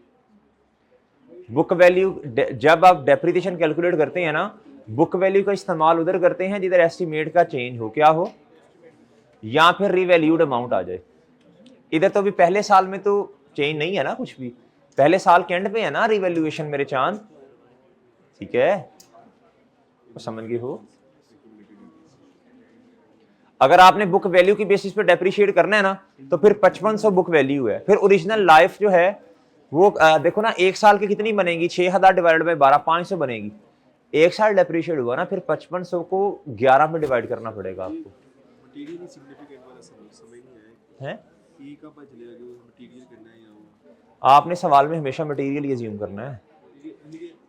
बुक वैल्यू जब आप डेप्रिसिएशन कैलकुलेट करते हैं ना, बुक वैल्यू का इस्तेमाल उधर करते हैं जिधर एस्टिमेट का चेंज हो, क्या हो, या फिर रिवैल्यूड अमाउंट आ जाए। इधर तो अभी पहले साल में तो चेंज नहीं है ना कुछ भी, पहले साल के एंड पे है ना रिवैल्यूएशन मेरे चांद। ठीक है, तो समझ गए हो। अगर आपने बुक वैल्यू की बेसिस पे डेप्रिशिएट करना है ना, तो फिर 5500 बुक वैल्यू है। फिर ओरिजिनल लाइफ जो है वो देखो ना, एक साल की कितनी बनेगी? 6000 डिवाइडेड बाय 12, 500 बनेगी। एक साल डेप्रिशिएट हुआ ना, फिर 5500 को 11 में डिवाइड करना पड़ेगा आपको। मटेरियल ही सिग्निफिकेंट वाला समझ नहीं आया है ई का पता चलेगा कि मटेरियल करना है या वो आपने सवाल में हमेशा मटेरियल ही अज्यूम करना है।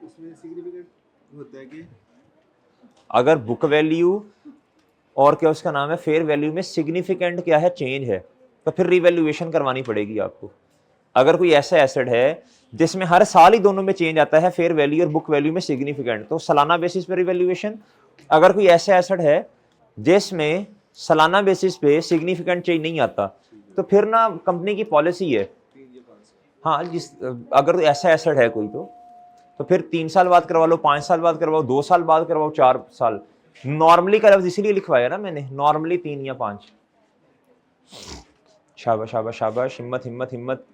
उसमें सिग्निफिकेंट होता है कि अगर बुक वैल्यू और क्या उसका नाम है, फेयर वैल्यू में सिग्निफिकेंट क्या है, चेंज है, तो फिर रिवैल्यूएशन करवानी पड़ेगी आपको। अगर कोई ऐसा एसेट है जिसमें हर साल ही दोनों में चेंज आता है, फेयर वैल्यू और बुक वैल्यू में सिग्निफिकेंट, तो सालाना बेसिस पे रिवैल्यूएशन। अगर कोई ऐसा एसेट है जिसमें सालाना बेसिस पे सिग्निफिकेंट चेंज नहीं आता, तो फिर ना कंपनी की पॉलिसी है, हाँ जिस अगर ऐसा एसेट है कोई तो फिर 3 साल बाद करवा लो, 5 साल बाद करवाओ, 2 साल बाद करवाओ, 4 साल। नॉर्मली का लफ्ज इसीलिए लिखवाया ना मैंने, नॉर्मली 3 या 5। शाबाश शाबाश शाबाश, हिम्मत हिम्मत हिम्मत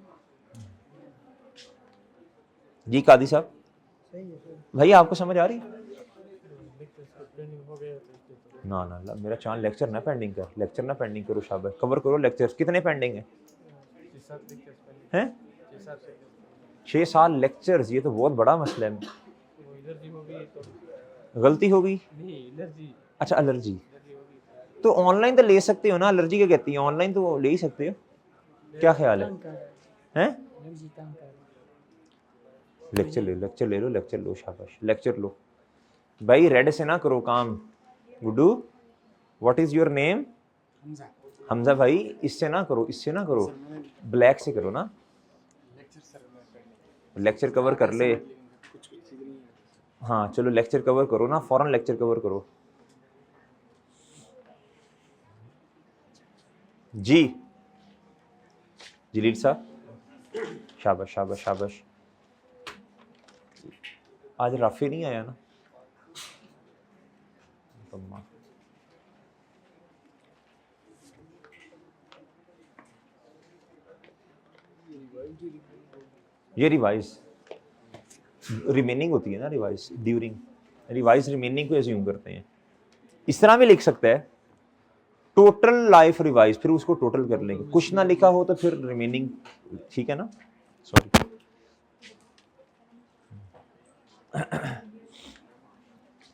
जी। कादी साहब भाई आपको समझ आ रही? ना ना ना, मेरा चांद लेक्चर ना पेंडिंग कर, लेक्चर ना पेंडिंग करो। शाबाश, कवर करो लेक्चर। कितने पेंडिंग हैं? 6-7 लेक्चर्स, ये तो बहुत बड़ा मसला है। गलती हो गई? अच्छा एलर्जी, तो ऑनलाइन तो ले सकते हो ना, एलर्जी क्या कहती है, ऑनलाइन तो ले ही सकते हो। क्या ख्याल है? हैं? लेक्चर ले लो, लेक्चर ले लो, लेक्चर लो, शाबाश लेक्चर लो भाई। रेड से ना करो काम। Guddu, what is your name? Hamza भाई, इससे ना करो, इससे ना करो, ब्लैक से करो ना। लेक्चर कवर कर ले। हाँ चलो लेक्चर कवर करो ना, फौरन लेक्चर कवर करो जी। जलील साहब, शाबाश शाबाश शाबाश। आज राफी नहीं आया ना? ये रिवाइज रिमेनिंग होती है ना, रिवाइज ड्यूरिंग, रिवाइज रिमेनिंग को एज्यूम करते हैं। इस तरह भी लिख सकता है, टोटल लाइफ रिवाइज, फिर उसको टोटल कर लेंगे। कुछ ना लिखा हो तो फिर रिमेनिंग, ठीक है ना? सॉरी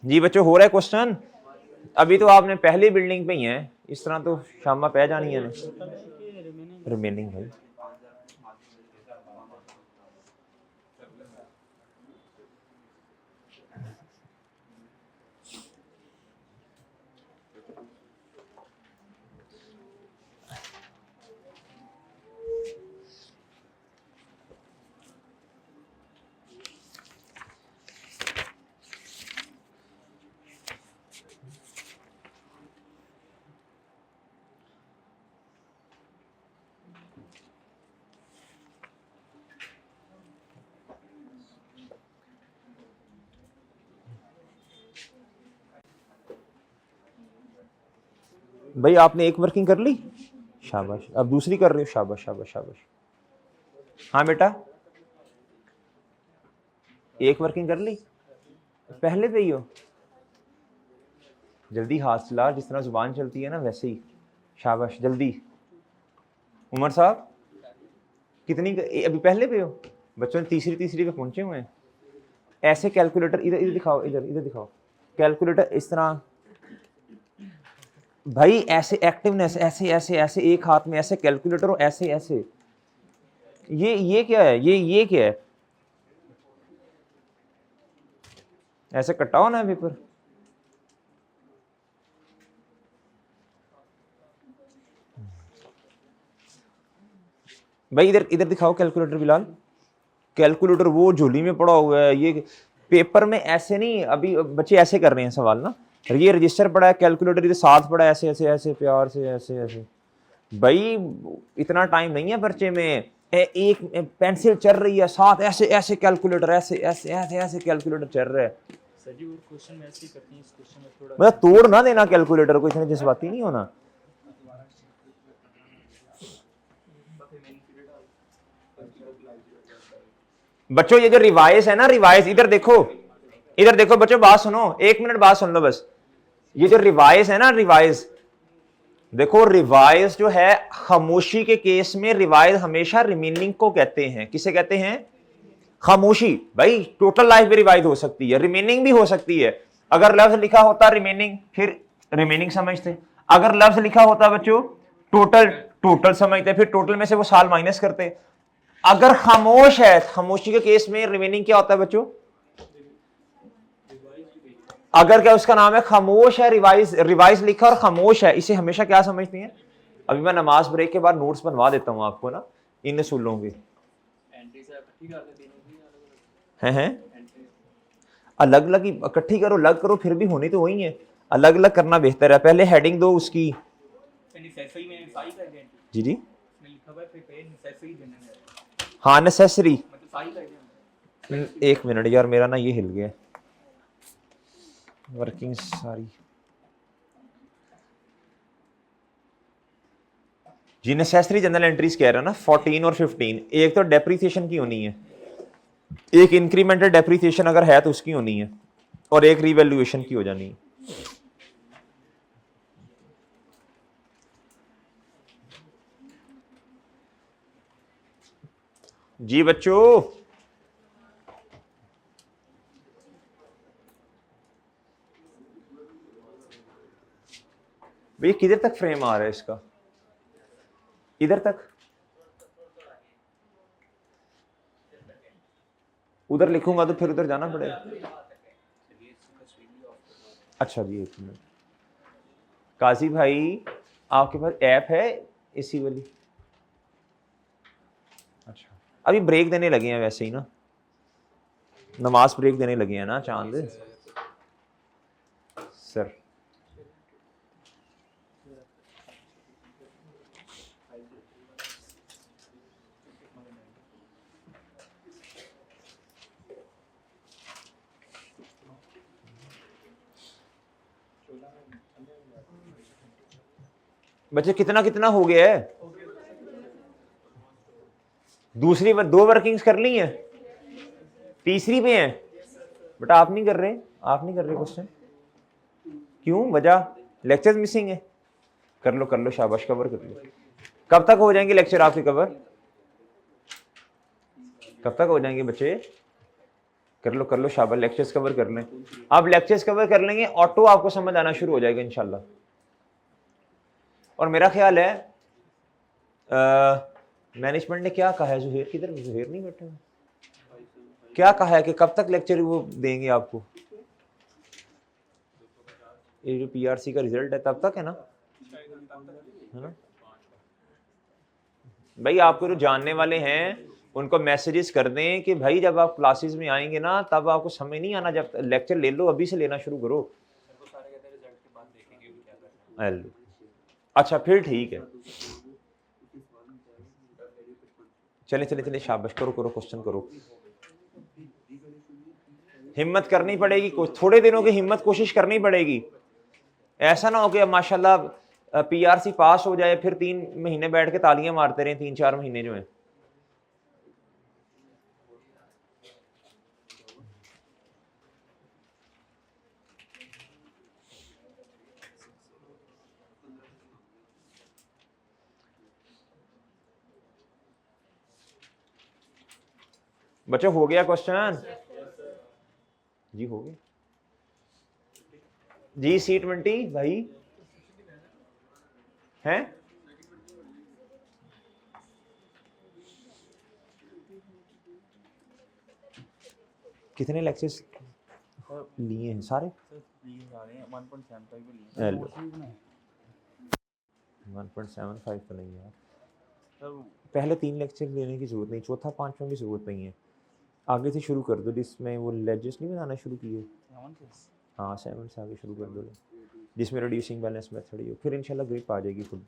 जी बच्चों, हो रहा है क्वेश्चन? अभी तो आपने पहली बिल्डिंग पे ही है, इस तरह तो शामा पै जानी है रिमेनिंग भाई। भाई आपने एक वर्किंग कर ली, शाबाश, अब दूसरी कर रहे हो, शाबाश शाबाश शाबाश। हाँ बेटा, एक वर्किंग कर ली, पहले पे ही हो, जल्दी हाथ चला, जिस तरह जुबान चलती है ना वैसे ही, शाबाश जल्दी। उमर साहब कितनी अभी पहले पे हो, बच्चों ने तीसरी पे पहुंचे हुए हैं। ऐसे कैलकुलेटर इधर इधर दिखाओ, इधर दिखाओ, कैलकुलेटर इस तरह भाई, ऐसे एक्टिवनेस, ऐसे ऐसे ऐसे, एक हाथ में ऐसे कैलकुलेटर हो, ऐसे ऐसे, ये क्या है, ये क्या है, ऐसे कटाओ ना पेपर। भाई इधर इधर दिखाओ कैलकुलेटर बिलाल, कैलकुलेटर वो झोली में पड़ा हुआ है, ये पेपर में ऐसे नहीं, अभी बच्चे ऐसे कर रहे हैं सवाल ना, ये रजिस्टर पड़ा है, कैलकुलेटर इधर साथ पड़ा है, ऐसे ऐसे ऐसे प्यार से ऐसे ऐसे। भाई इतना टाइम नहीं है पर्चे में, एक पेंसिल चल रही है साथ ऐसे ऐसे कैलकुलेटर, ऐसे ऐसे ऐसे ऐसे कैलकुलेटर चल रहा है। सर जी वो क्वेश्चन ऐसे ही करती हैं, इस क्वेश्चन में थोड़ा मतलब तोड़ ना देना कैलकुलेटर को, इतने जज्बाती नहीं होना। बच्चों ये जो रिवाइज है ना, रिवाइज इधर देखो बच्चों, बात सुनो, एक मिनट बात सुन लो बस। ये जो रिवाइज है ना, रिवाइज देखो, रिवाइज जो है खामोशी के केस में, रिवाइज हमेशा रिमेनिंग को कहते हैं। किसे कहते हैं? खामोशी। भाई टोटल लाइफ भी रिवाइज हो सकती है, रिमेनिंग भी हो सकती है। अगर लफ्ज लिखा होता रिमेनिंग, फिर रिमेनिंग समझते। अगर लफ्ज लिखा होता बच्चों टोटल समझते, फिर टोटल में से वो साल माइनस करते। अगर खामोश है, खामोशी के केस में रिमेनिंग क्या होता है बच्चों? अगर क्या उसका नाम है खामोश है, रिवाइज लिखा और खामोश है, इसे हमेशा क्या समझती हैं? अभी मैं नमाज ब्रेक के बाद नोट्स बनवा देता हूं आपको ना, इन असूलों के। हैं अलग अलग ही इकट्ठी करो, अलग करो, फिर भी होनी तो वही है, अलग अलग करना बेहतर है। पहले हेडिंग दो उसकी। जी जी हाँ, नेसेसरी। एक मिनट यार, मेरा ना ये हिल गया, वर्किंग सारी जी। नेसेसरी जनरल एंट्रीज कह रहा है ना 14 और 15। एक तो डेप्रीसिएशन की होनी है, एक इंक्रीमेंटल डेप्रीसिएशन अगर है तो उसकी होनी है, और एक रिवैल्यूएशन की हो जानी है। जी बच्चों, भैया किधर तक फ्रेम आ रहा है इसका? इधर तक, उधर लिखूंगा तो फिर उधर जाना पड़ेगा। अच्छा जी, एक मिनट। काजी भाई आपके पास ऐप है इसी वाली? अच्छा, अभी ब्रेक देने लगे हैं वैसे ही ना, नमाज ब्रेक देने लगे हैं ना चांद सर। बच्चे कितना कितना हो गया है? दूसरी दो वर्किंग्स कर ली है, तीसरी पे है। बेटा आप नहीं कर रहे क्वेश्चन, क्यों? वजह लेक्चर्स मिसिंग है। कर लो शाबाश, कवर कर लो। कब तक हो जाएंगे लेक्चर आपके कवर? कब तक हो जाएंगे बच्चे? कर लो शाबाश, लेक्चर्स कवर कर लें। आप लेक्चर्स कवर कर लेंगे, ऑटो आपको समझ आना शुरू हो जाएगा इंशाल्लाह। और मेरा ख्याल है मैनेजमेंट ने क्या कहा है, जुहेर किधर? जुहेर नहीं बैठे हैं। क्या कहा है कि कब तक लेक्चर वो देंगे आपको? ये जो पीआरसी का रिजल्ट है तब तक है ना? भाई आपको जो जानने वाले हैं उनको मैसेजेस कर दें कि भाई जब आप क्लासेस में आएंगे ना तब आपको समझ नहीं आना, जब लेक्चर ले लो, अभी से लेना शुरू करो। अच्छा फिर ठीक है, चले शाबाश, करो क्वेश्चन करो। हिम्मत करनी पड़ेगी, थोड़े दिनों की हिम्मत कोशिश करनी पड़ेगी। ऐसा ना हो कि माशाल्लाह PRC पास हो जाए, फिर 3 महीने बैठ के तालियां मारते रहे, 3-4 महीने जो है। बच्चों हो गया क्वेश्चन जी? हो गया जी। C20 भाई हैं? कितने लेक्चर्स लिए हैं सारे? 1.75 तो नहीं यार, पहले 3 लेक्चर लेने की जरूरत नहीं, चौथा 5वां की जरूरत नहीं है। आगे से शुरू कर दो, जिसमें वो लेजेस नहीं बनाना शुरू किए। हाँ 7 से आगे शुरू कर दो, जिसमें रिड्यूसिंग बैलेंस मेथड ही हो, फिर इंशाल्लाह ग्रिप आ जाएगी खुद।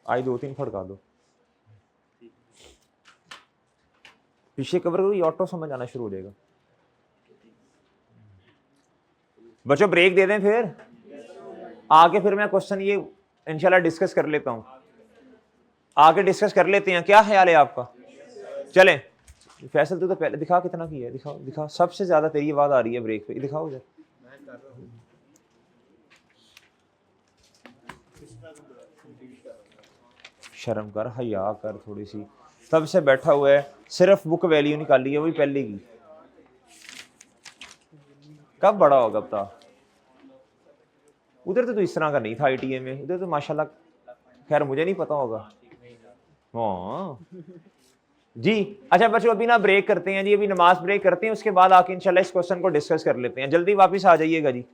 आई 2-3 फड़का दो, पीछे कवर करो, ऑटो समझ आना शुरू हो जाएगा। बच्चों ब्रेक दे दें, फिर आगे फिर मैं क्वेश्चन ये इंशाल्लाह डिस्कस कर लेता हूँ, आगे डिस्कस कर लेते हैं। क्या ख्याल है आपका? चलें फैसल तू तो पहले दिखा कितना किया है, दिखाओ दिखा, सबसे ज्यादा तेरी आवाज आ रही है ब्रेक पे, दिखाओ उधर। शर्म कर, हया कर थोड़ी सी, तब से बैठा हुआ है, सिर्फ बुक वैल्यू निकाली है वही पहले की। कब बड़ा होगा बता? उधर तो इस तरह का नहीं था ITA में, उधर तो माशाल्लाह, खैर मुझे नहीं पता होगा। हाँ जी। अच्छा बच्चों अभी ना ब्रेक करते हैं जी, अभी नमाज ब्रेक करते हैं, उसके बाद आके इंशाल्लाह इस क्वेश्चन को डिस्कस कर लेते हैं। जल्दी वापस आ जाइएगा जी।